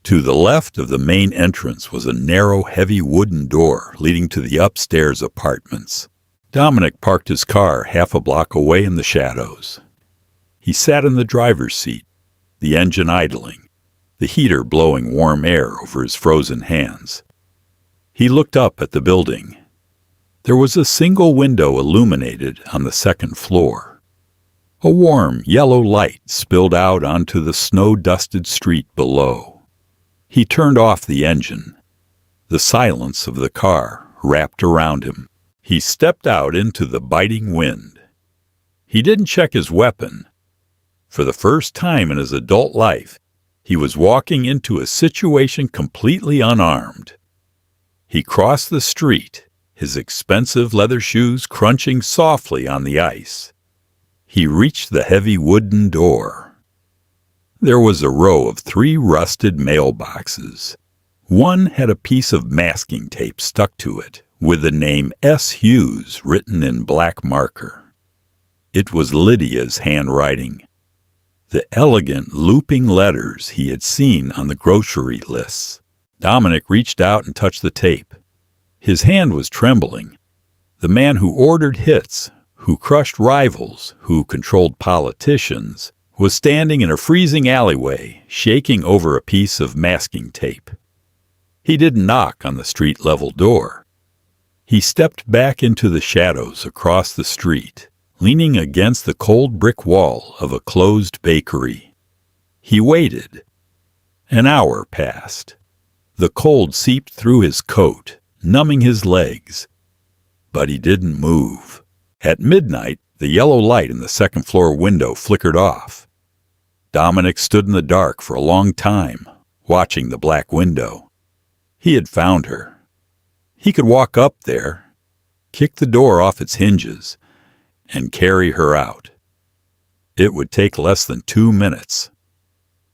[SPEAKER 1] To the left of the main entrance was a narrow, heavy wooden door leading to the upstairs apartments. Dominic parked his car half a block away in the shadows. He sat in the driver's seat, the engine idling, the heater blowing warm air over his frozen hands. He looked up at the building. There was a single window illuminated on the second floor. A warm, yellow light spilled out onto the snow-dusted street below. He turned off the engine. The silence of the car wrapped around him. He stepped out into the biting wind. He didn't check his weapon. For the first time in his adult life, he was walking into a situation completely unarmed. He crossed the street, his expensive leather shoes crunching softly on the ice. He reached the heavy wooden door. There was a row of 3 rusted mailboxes. One had a piece of masking tape stuck to it, with the name S. Hughes written in black marker. It was Lydia's handwriting. The elegant, looping letters he had seen on the grocery lists. Dominic reached out and touched the tape. His hand was trembling. The man who ordered hits, who crushed rivals, who controlled politicians, was standing in a freezing alleyway, shaking over a piece of masking tape. He didn't knock on the street-level door. He stepped back into the shadows across the street, leaning against the cold brick wall of a closed bakery. He waited. An hour passed. The cold seeped through his coat, numbing his legs. But he didn't move. At midnight, the yellow light in the second-floor window flickered off. Dominic stood in the dark for a long time, watching the black window. He had found her. He could walk up there, kick the door off its hinges, and carry her out. It would take less than 2 minutes.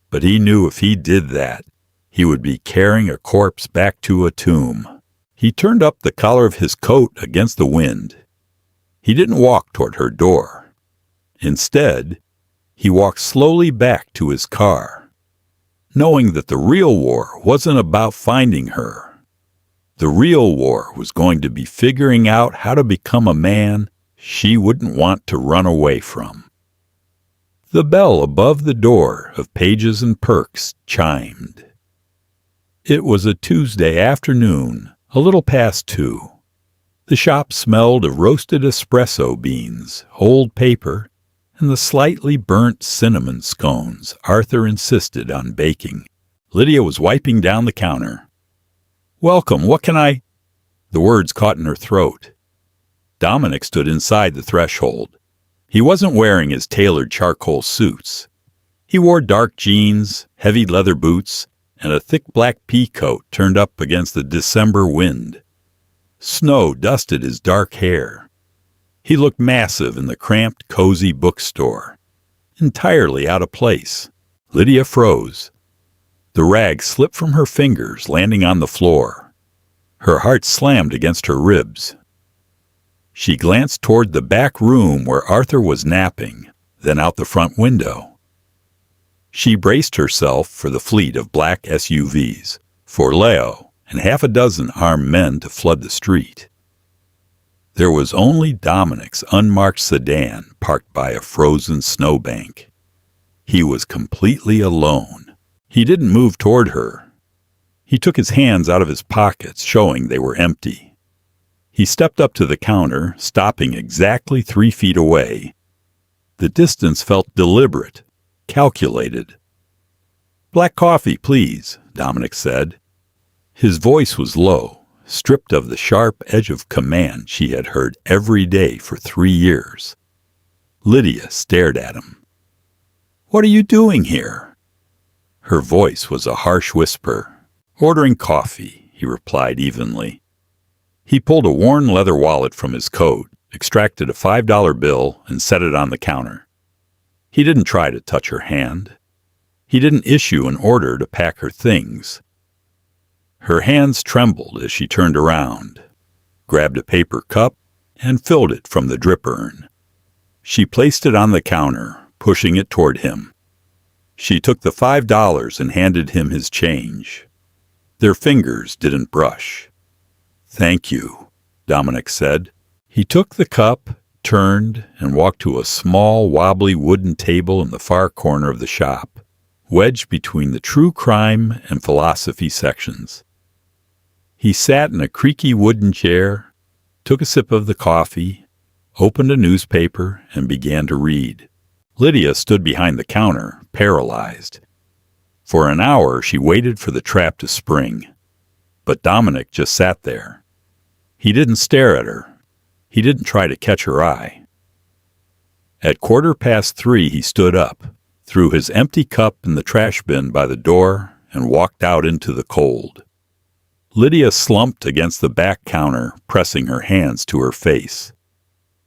[SPEAKER 1] But he knew if he did that, he would be carrying a corpse back to a tomb. He turned up the collar of his coat against the wind. He didn't walk toward her door. Instead, he walked slowly back to his car, knowing that the real war wasn't about finding her. The real war was going to be figuring out how to become a man she wouldn't want to run away from. The bell above the door of Pages and Perks chimed. It was a Tuesday afternoon, a little past 2. The shop smelled of roasted espresso beans, old paper, and the slightly burnt cinnamon scones Arthur insisted on baking. Lydia was wiping down the counter. "Welcome, what can I—" The words caught in her throat. Dominic stood inside the threshold. He wasn't wearing his tailored charcoal suits. He wore dark jeans, heavy leather boots, and a thick black pea coat turned up against the December wind. Snow dusted his dark hair. He looked massive in the cramped, cozy bookstore, entirely out of place. Lydia froze. The rag slipped from her fingers, landing on the floor. Her heart slammed against her ribs. She glanced toward the back room where Arthur was napping, then out the front window. She braced herself for the fleet of black SUVs, for Leo and half a dozen armed men to flood the street. There was only Dominic's unmarked sedan parked by a frozen snowbank. He was completely alone. He didn't move toward her. He took his hands out of his pockets, showing they were empty. He stepped up to the counter, stopping exactly 3 feet away. The distance felt deliberate, calculated. "Black coffee, please," Dominic said. His voice was low, stripped of the sharp edge of command she had heard every day for 3 years. Lydia stared at him. "What are you doing here?" Her voice was a harsh whisper. "Ordering coffee," he replied evenly. He pulled a worn leather wallet from his coat, extracted a $5 bill, and set it on the counter. He didn't try to touch her hand. He didn't issue an order to pack her things. Her hands trembled as she turned around, grabbed a paper cup, and filled it from the drip urn. She placed it on the counter, pushing it toward him. She took the $5 and handed him his change. Their fingers didn't brush. "Thank you," Dominic said. He took the cup, turned, and walked to a small, wobbly wooden table in the far corner of the shop, wedged between the true crime and philosophy sections. He sat in a creaky wooden chair, took a sip of the coffee, opened a newspaper, and began to read. Lydia stood behind the counter, paralyzed. For an hour she waited for the trap to spring. But Dominic just sat there. He didn't stare at her. He didn't try to catch her eye. At 3:15 he stood up, threw his empty cup in the trash bin by the door, and walked out into the cold. Lydia slumped against the back counter, pressing her hands to her face.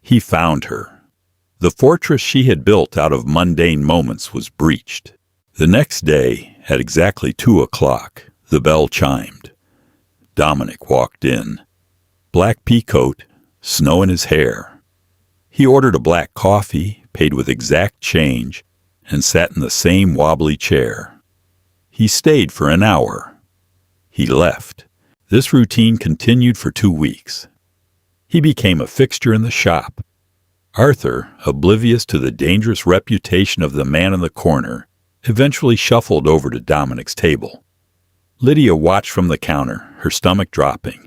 [SPEAKER 1] He found her. The fortress she had built out of mundane moments was breached. The next day, at exactly 2:00, the bell chimed. Dominic walked in. Black peacoat, snow in his hair. He ordered a black coffee, paid with exact change, and sat in the same wobbly chair. He stayed for an hour. He left. This routine continued for 2 weeks. He became a fixture in the shop. Arthur, oblivious to the dangerous reputation of the man in the corner, eventually shuffled over to Dominic's table. Lydia watched from the counter, her stomach dropping,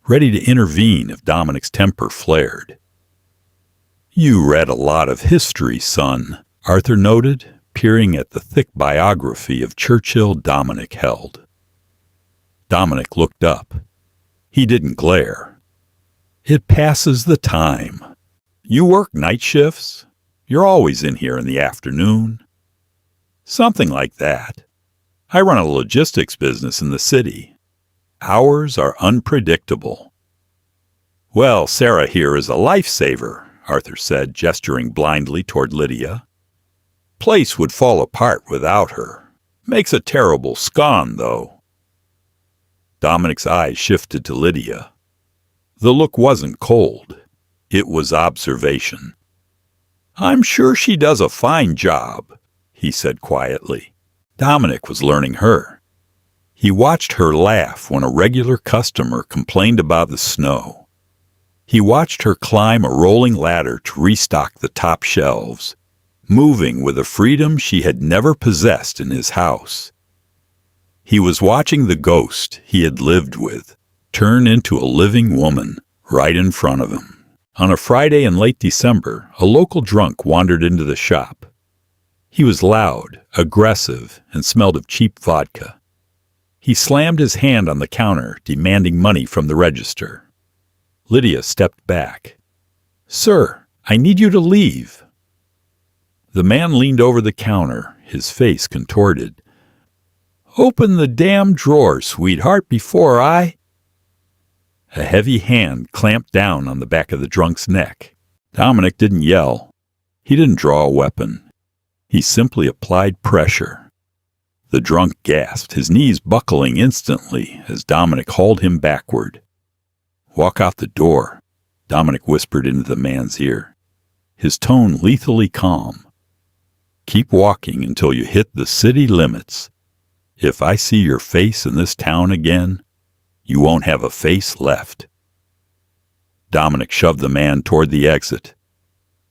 [SPEAKER 1] ready to intervene if Dominic's temper flared. "You read a lot of history, son," Arthur noted, peering at the thick biography of Churchill Dominic held. Dominic looked up. He didn't glare. "It passes the time. You work night shifts? You're always in here in the afternoon." "Something like that. I run a logistics business in the city. Hours are unpredictable." "Well, Sarah here is a lifesaver," Arthur said, gesturing blindly toward Lydia. "Place would fall apart without her. Makes a terrible scone, though." Dominic's eyes shifted to Lydia. The look wasn't cold. It was observation. "I'm sure she does a fine job," he said quietly. Dominic was learning her. He watched her laugh when a regular customer complained about the snow. He watched her climb a rolling ladder to restock the top shelves, moving with a freedom she had never possessed in his house. He was watching the ghost he had lived with turn into a living woman right in front of him. On a Friday in late December, a local drunk wandered into the shop. He was loud, aggressive, and smelled of cheap vodka. He slammed his hand on the counter, demanding money from the register. Lydia stepped back. "Sir, I need you to leave." The man leaned over the counter, his face contorted. "Open the damn drawer, sweetheart, before I—" A heavy hand clamped down on the back of the drunk's neck. Dominic didn't yell. He didn't draw a weapon. He simply applied pressure. The drunk gasped, his knees buckling instantly as Dominic hauled him backward. "Walk out the door," Dominic whispered into the man's ear, his tone lethally calm. "Keep walking until you hit the city limits. If I see your face in this town again, you won't have a face left." Dominic shoved the man toward the exit.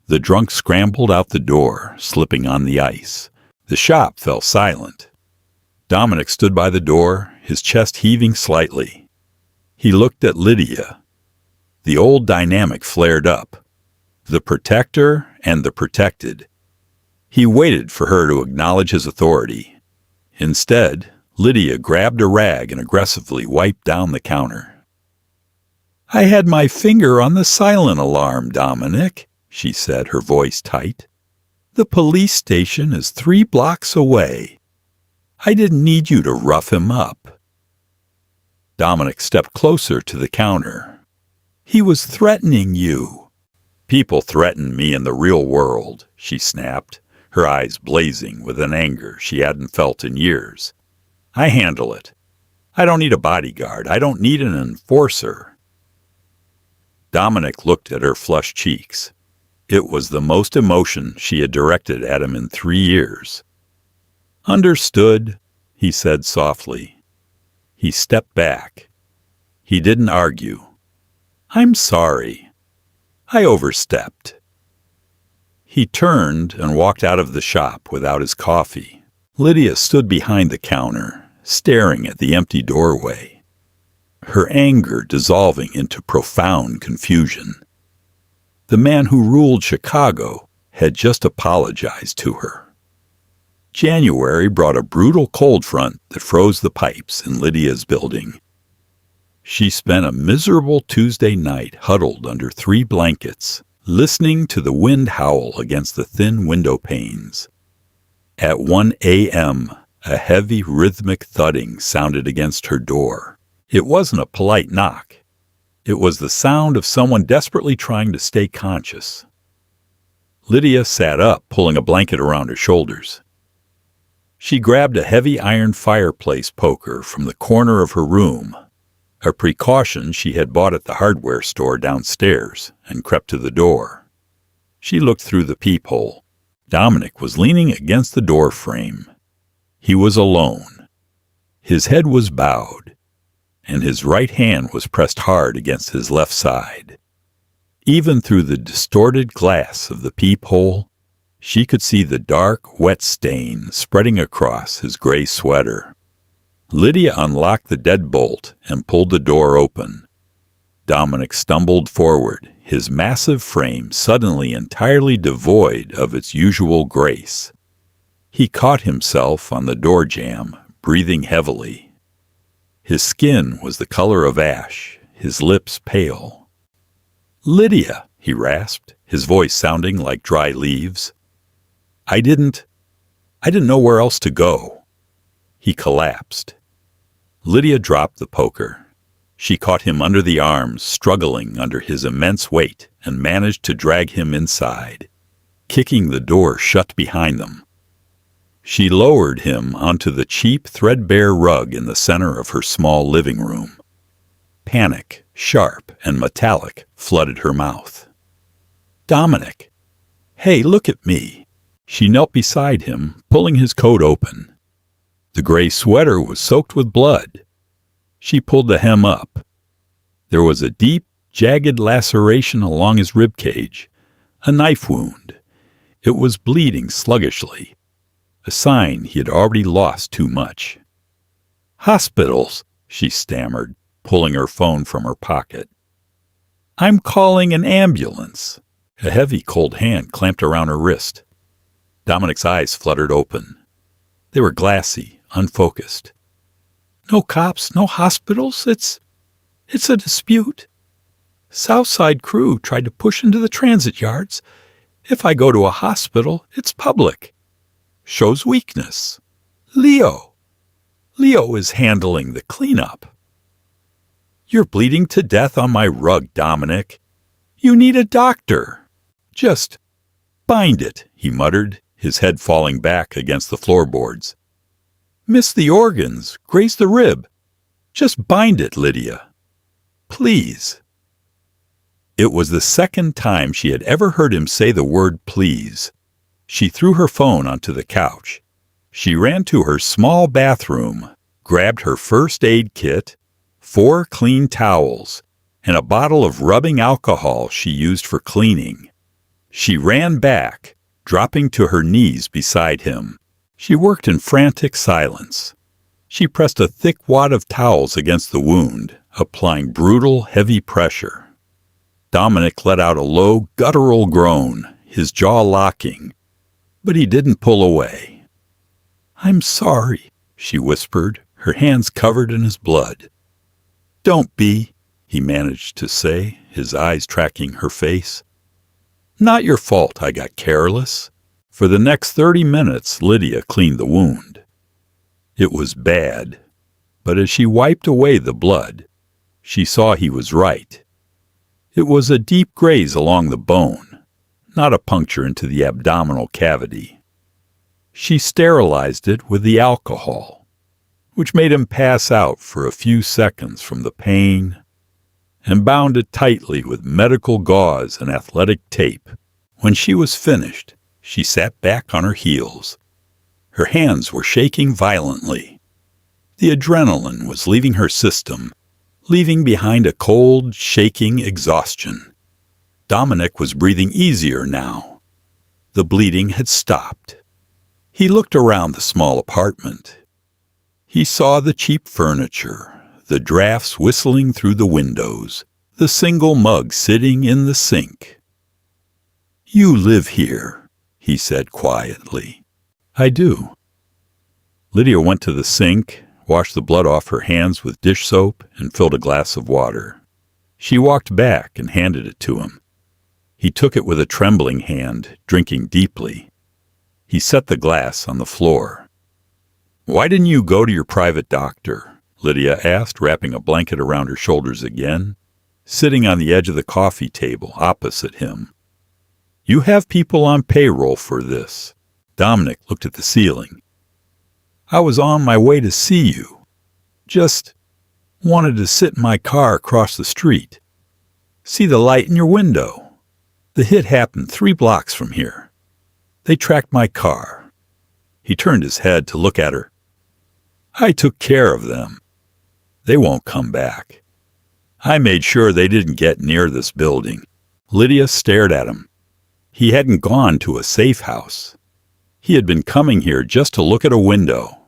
[SPEAKER 1] The drunk scrambled out the door, slipping on the ice. The shop fell silent. Dominic stood by the door, his chest heaving slightly. He looked at Lydia. The old dynamic flared up. The protector and the protected. He waited for her to acknowledge his authority. Instead, Lydia grabbed a rag and aggressively wiped down the counter. "I had my finger on the silent alarm, Dominic," she said, her voice tight. "The police station is 3 blocks away. I didn't need you to rough him up." Dominic stepped closer to the counter. "He was threatening you." "People threaten me in the real world," she snapped, her eyes blazing with an anger she hadn't felt in years. "I handle it. I don't need a bodyguard. I don't need an enforcer." Dominic looked at her flushed cheeks. It was the most emotion she had directed at him in 3 years. "Understood," he said softly. He stepped back. He didn't argue. "I'm sorry. I overstepped." He turned and walked out of the shop without his coffee. Lydia stood behind the counter, staring at the empty doorway, her anger dissolving into profound confusion. The man who ruled Chicago had just apologized to her. January brought a brutal cold front that froze the pipes in Lydia's building. She spent a miserable Tuesday night huddled under 3 blankets, listening to the wind howl against the thin window panes. At 1 a.m., a heavy rhythmic thudding sounded against her door. It wasn't a polite knock. It was the sound of someone desperately trying to stay conscious. Lydia sat up, pulling a blanket around her shoulders. She grabbed a heavy iron fireplace poker from the corner of her room, a precaution she had bought at the hardware store downstairs, and crept to the door. She looked through the peephole. Dominic was leaning against the door frame. He was alone. His head was bowed, and his right hand was pressed hard against his left side. Even through the distorted glass of the peephole, she could see the dark, wet stain spreading across his gray sweater. Lydia unlocked the deadbolt and pulled the door open. Dominic stumbled forward, his massive frame suddenly entirely devoid of its usual grace. He caught himself on the door jamb, breathing heavily. His skin was the color of ash, his lips pale. "Lydia," he rasped, his voice sounding like dry leaves. I didn't know where else to go." He collapsed. Lydia dropped the poker. She caught him under the arms, struggling under his immense weight, and managed to drag him inside, kicking the door shut behind them. She lowered him onto the cheap, threadbare rug in the center of her small living room. Panic, sharp and metallic, flooded her mouth. "Dominic! Hey, look at me!" She knelt beside him, pulling his coat open. The gray sweater was soaked with blood. She pulled the hem up. There was a deep, jagged laceration along his rib cage, a knife wound. It was bleeding sluggishly, a sign he had already lost too much. "Hospitals," she stammered, pulling her phone from her pocket. "I'm calling an ambulance." A heavy, cold hand clamped around her wrist. Dominic's eyes fluttered open. They were glassy, unfocused. "No cops, no hospitals. It's a dispute. Southside crew tried to push into the transit yards. If I go to a hospital, it's public. Shows weakness. Leo is handling the cleanup." "You're bleeding to death on my rug, Dominic. You need a doctor. Just bind it," he muttered, his head falling back against the floorboards. "Miss the organs, graze the rib. Just bind it, Lydia. Please." It was the second time she had ever heard him say the word please. She threw her phone onto the couch. She ran to her small bathroom, grabbed her first aid kit, 4 clean towels, and a bottle of rubbing alcohol she used for cleaning. She ran back, dropping to her knees beside him. She worked in frantic silence. She pressed a thick wad of towels against the wound, applying brutal, heavy pressure. Dominic let out a low, guttural groan, his jaw locking, but he didn't pull away. "I'm sorry," she whispered, her hands covered in his blood. "Don't be," he managed to say, his eyes tracking her face. "Not your fault I got careless." For the next 30 minutes, Lydia cleaned the wound. It was bad, but as she wiped away the blood, she saw he was right. It was a deep graze along the bone, not a puncture into the abdominal cavity. She sterilized it with the alcohol, which made him pass out for a few seconds from the pain, and bound it tightly with medical gauze and athletic tape When she was finished, she sat back on her heels. Her hands were shaking violently. The adrenaline was leaving her system, leaving behind a cold, shaking exhaustion. Dominic was breathing easier now. The bleeding had stopped. He looked around the small apartment. He saw the cheap furniture, the drafts whistling through the windows, the single mug sitting in the sink. "You live here," he said quietly. "I do." Lydia went to the sink, washed the blood off her hands with dish soap, and filled a glass of water. She walked back and handed it to him. He took it with a trembling hand, drinking deeply. He set the glass on the floor. "Why didn't you go to your private doctor?" Lydia asked, wrapping a blanket around her shoulders again, sitting on the edge of the coffee table opposite him. "You have people on payroll for this." Dominic looked at the ceiling. "I was on my way to see you. Just wanted to sit in my car across the street. See the light in your window. The hit happened 3 blocks from here. They tracked my car." He turned his head to look at her. "I took care of them. They won't come back. I made sure they didn't get near this building." Lydia stared at him. He hadn't gone to a safe house. He had been coming here just to look at a window.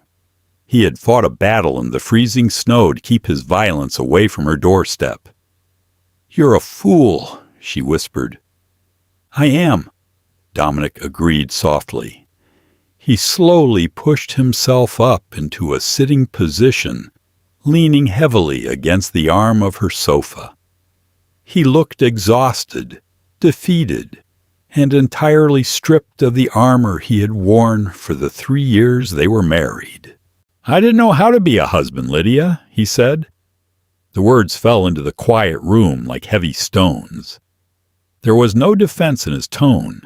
[SPEAKER 1] He had fought a battle in the freezing snow to keep his violence away from her doorstep. "You're a fool," she whispered. "I am," Dominic agreed softly. He slowly pushed himself up into a sitting position, leaning heavily against the arm of her sofa. He looked exhausted, defeated, and entirely stripped of the armor he had worn for the 3 years they were married. "I didn't know how to be a husband, Lydia," he said. The words fell into the quiet room like heavy stones. There was no defense in his tone,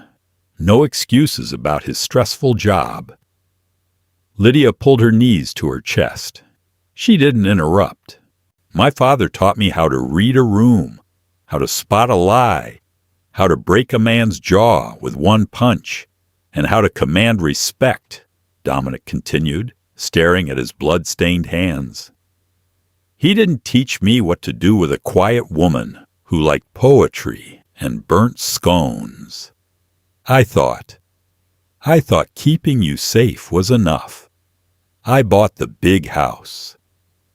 [SPEAKER 1] no excuses about his stressful job. Lydia pulled her knees to her chest. She didn't interrupt. "My father taught me how to read a room, how to spot a lie, how to break a man's jaw with one punch, and how to command respect," Dominic continued, staring at his blood-stained hands. "He didn't teach me what to do with a quiet woman who liked poetry and burnt scones. I thought keeping you safe was enough. I bought the big house.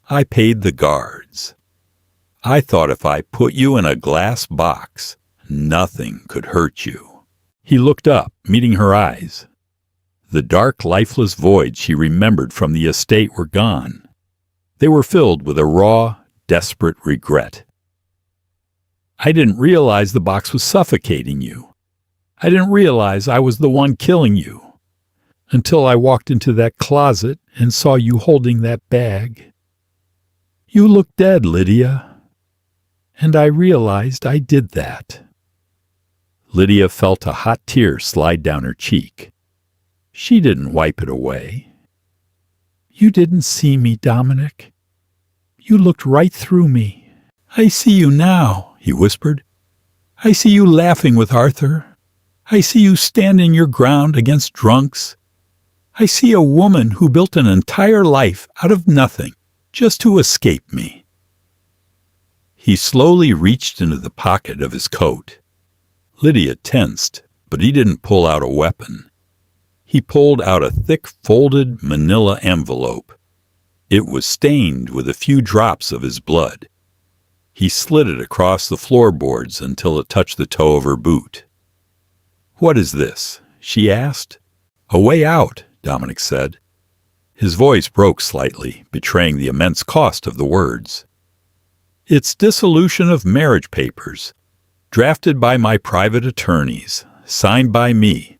[SPEAKER 1] I paid the guards. I thought if I put you in a glass box, nothing could hurt you." He looked up, meeting her eyes. The dark, lifeless voids she remembered from the estate were gone. They were filled with a raw, desperate regret. "I didn't realize the box was suffocating you. I didn't realize I was the one killing you. Until I walked into that closet and saw you holding that bag. You looked dead, Lydia. And I realized I did that." Lydia felt a hot tear slide down her cheek. She didn't wipe it away. "You didn't see me, Dominic. You looked right through me. I see you now," he whispered. "I see you laughing with Arthur. I see you standing your ground against drunks. I see a woman who built an entire life out of nothing just to escape me." He slowly reached into the pocket of his coat. Lydia tensed, but he didn't pull out a weapon. He pulled out a thick, folded manila envelope. It was stained with a few drops of his blood. He slid it across the floorboards until it touched the toe of her boot. "What is this?" she asked. "A way out," Dominic said. His voice broke slightly, betraying the immense cost of the words. "It's dissolution of marriage papers, drafted by my private attorneys, signed by me.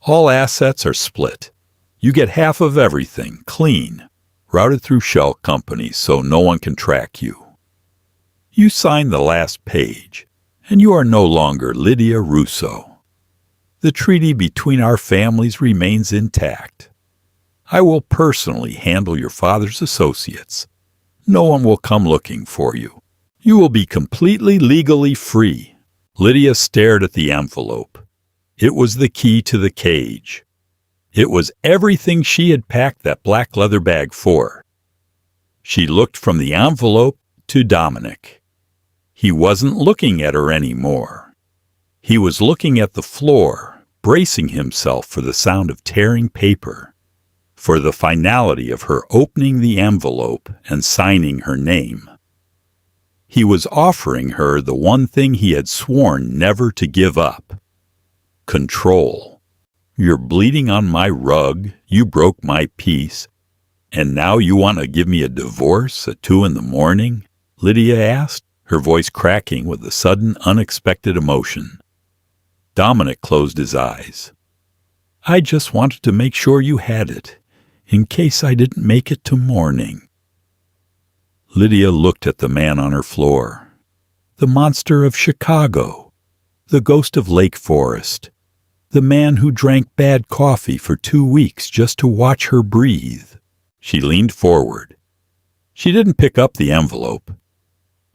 [SPEAKER 1] All assets are split. You get half of everything, clean, routed through shell companies so no one can track you. You sign the last page, and you are no longer Lydia Russo. The treaty between our families remains intact. I will personally handle your father's associates. No one will come looking for you. You will be completely legally free." Lydia stared at the envelope. It was the key to the cage. It was everything she had packed that black leather bag for. She looked from the envelope to Dominic. He wasn't looking at her anymore. He was looking at the floor, bracing himself for the sound of tearing paper, for the finality of her opening the envelope and signing her name. He was offering her the one thing he had sworn never to give up: control. You're bleeding on my rug, you broke my peace, and now you want to give me a divorce at 2 a.m? Lydia asked, her voice cracking with a sudden, unexpected emotion. Dominic closed his eyes. I just wanted to make sure you had it, in case I didn't make it to morning. Lydia looked at the man on her floor. The monster of Chicago, the ghost of Lake Forest, the man who drank bad coffee for 2 weeks just to watch her breathe. She leaned forward. She didn't pick up the envelope.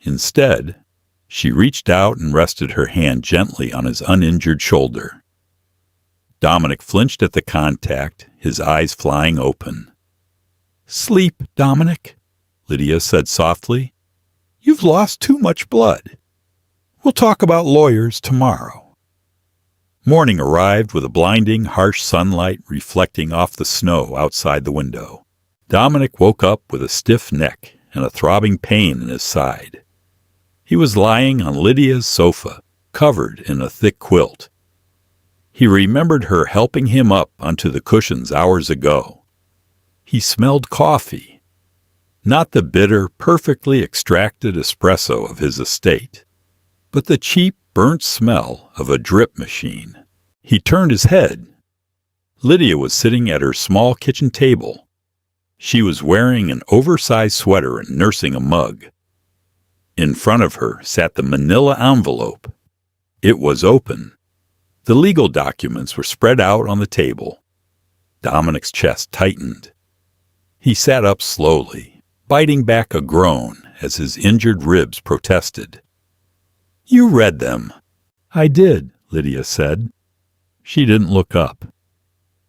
[SPEAKER 1] Instead, she reached out and rested her hand gently on his uninjured shoulder. Dominic flinched at the contact, his eyes flying open. Sleep, Dominic, Lydia said softly. You've lost too much blood. We'll talk about lawyers tomorrow. Morning arrived with a blinding, harsh sunlight reflecting off the snow outside the window. Dominic woke up with a stiff neck and a throbbing pain in his side. He was lying on Lydia's sofa, covered in a thick quilt. He remembered her helping him up onto the cushions hours ago. He smelled coffee, not the bitter, perfectly extracted espresso of his estate, but the cheap, burnt smell of a drip machine. He turned his head. Lydia was sitting at her small kitchen table. She was wearing an oversized sweater and nursing a mug. In front of her sat the manila envelope. It was open. The legal documents were spread out on the table. Dominic's chest tightened. He sat up slowly, biting back a groan as his injured ribs protested. You read them. I did, Lydia said. She didn't look up.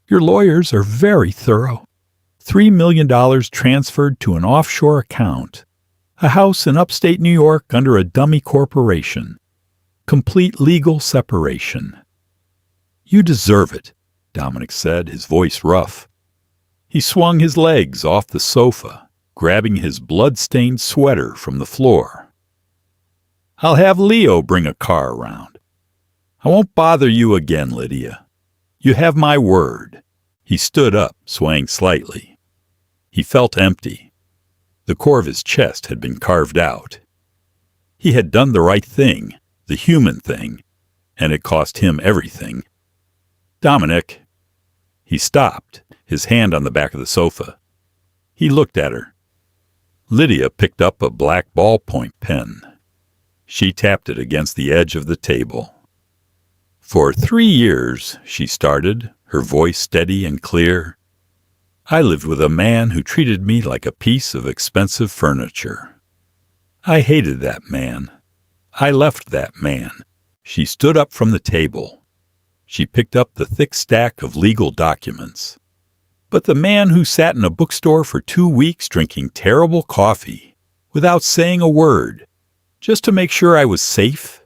[SPEAKER 1] Your lawyers are very thorough. $3 million transferred to an offshore account. A house in upstate New York under a dummy corporation. Complete legal separation. You deserve it, Dominic said, his voice rough. He swung his legs off the sofa, grabbing his blood-stained sweater from the floor. I'll have Leo bring a car around. I won't bother you again, Lydia. You have my word. He stood up, swaying slightly. He felt empty. The core of his chest had been carved out. He had done the right thing, the human thing, and it cost him everything. Dominic. He stopped, his hand on the back of the sofa. He looked at her. Lydia picked up a black ballpoint pen. She tapped it against the edge of the table. For 3 years, she started, her voice steady and clear, I lived with a man who treated me like a piece of expensive furniture. I hated that man. I left that man. She stood up from the table. She picked up the thick stack of legal documents. But the man who sat in a bookstore for 2 weeks drinking terrible coffee, without saying a word, just to make sure I was safe?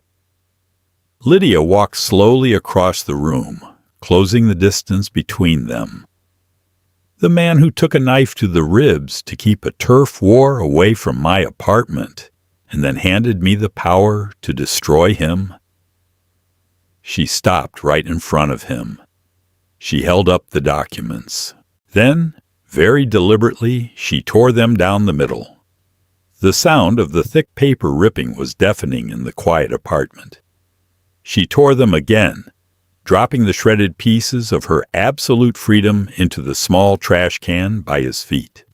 [SPEAKER 1] Lydia walked slowly across the room, closing the distance between them. The man who took a knife to the ribs to keep a turf war away from my apartment, and then handed me the power to destroy him. She stopped right in front of him. She held up the documents. Then, very deliberately, she tore them down the middle. The sound of the thick paper ripping was deafening in the quiet apartment. She tore them again, dropping the shredded pieces of her absolute freedom into the small trash can by his feet.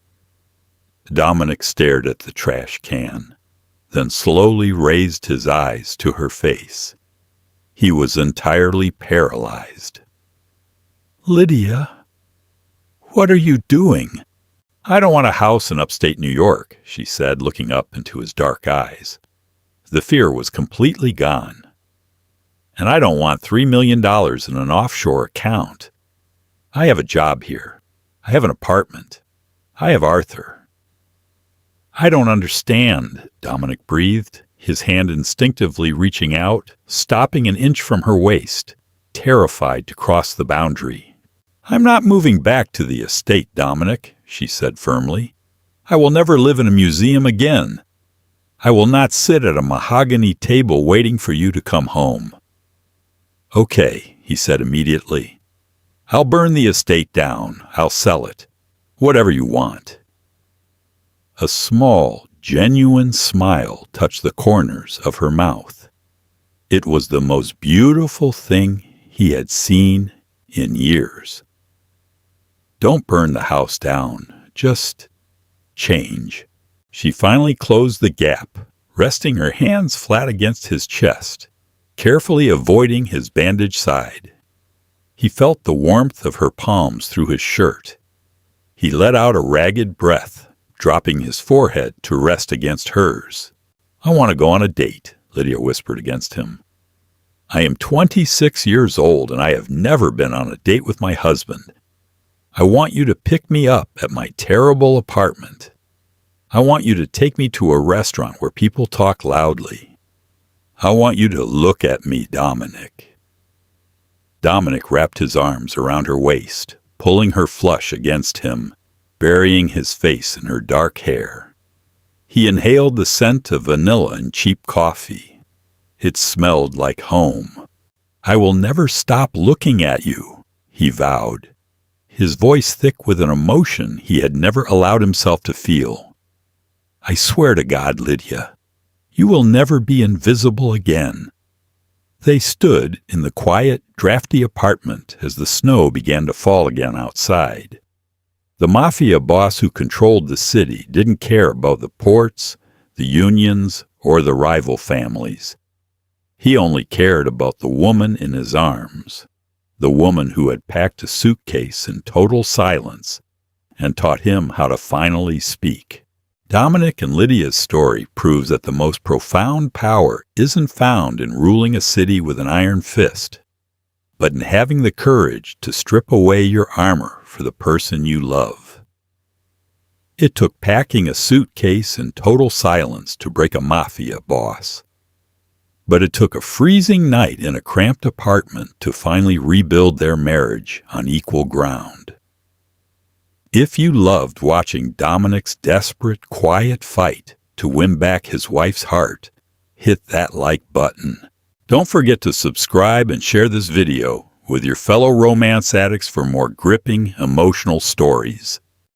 [SPEAKER 1] Dominic stared at the trash can, then slowly raised his eyes to her face. He was entirely paralyzed. Lydia, what are you doing? I don't want a house in upstate New York, she said, looking up into his dark eyes. The fear was completely gone. and I don't want $3 million in an offshore account. I have a job here. I have an apartment. I have Arthur." "I don't understand," Dominic breathed, his hand instinctively reaching out, stopping an inch from her waist, terrified to cross the boundary. "I'm not moving back to the estate, Dominic," she said firmly. "I will never live in a museum again. I will not sit at a mahogany table waiting for you to come home." "Okay," he said immediately. "I'll burn the estate down. I'll sell it. Whatever you want." A small, genuine smile touched the corners of her mouth. It was the most beautiful thing he had seen in years. "Don't burn the house down. Just change." She finally closed the gap, resting her hands flat against his chest, carefully avoiding his bandaged side. He felt the warmth of her palms through his shirt. He let out a ragged breath, dropping his forehead to rest against hers. "I want to go on a date," Lydia whispered against him. "I am 26 years old, and I have never been on a date with my husband. I want you to pick me up at my terrible apartment. I want you to take me to a restaurant where people talk loudly. I want you to look at me, Dominic." Dominic wrapped his arms around her waist, pulling her flush against him, burying his face in her dark hair. He inhaled the scent of vanilla and cheap coffee. It smelled like home. "I will never stop looking at you," he vowed, his voice thick with an emotion he had never allowed himself to feel. "I swear to God, Lydia, you will never be invisible again." They stood in the quiet, drafty apartment as the snow began to fall again outside. The mafia boss who controlled the city didn't care about the ports, the unions, or the rival families. He only cared about the woman in his arms, the woman who had packed a suitcase in total silence and taught him how to finally speak. Dominic and Lydia's story proves that the most profound power isn't found in ruling a city with an iron fist, but in having the courage to strip away your armor for the person you love. It took packing a suitcase in total silence to break a mafia boss. But it took a freezing night in a cramped apartment to finally rebuild their marriage on equal ground. If you loved watching Dominic's desperate, quiet fight to win back his wife's heart, hit that like button. Don't forget to subscribe and share this video with your fellow romance addicts for more gripping, emotional stories.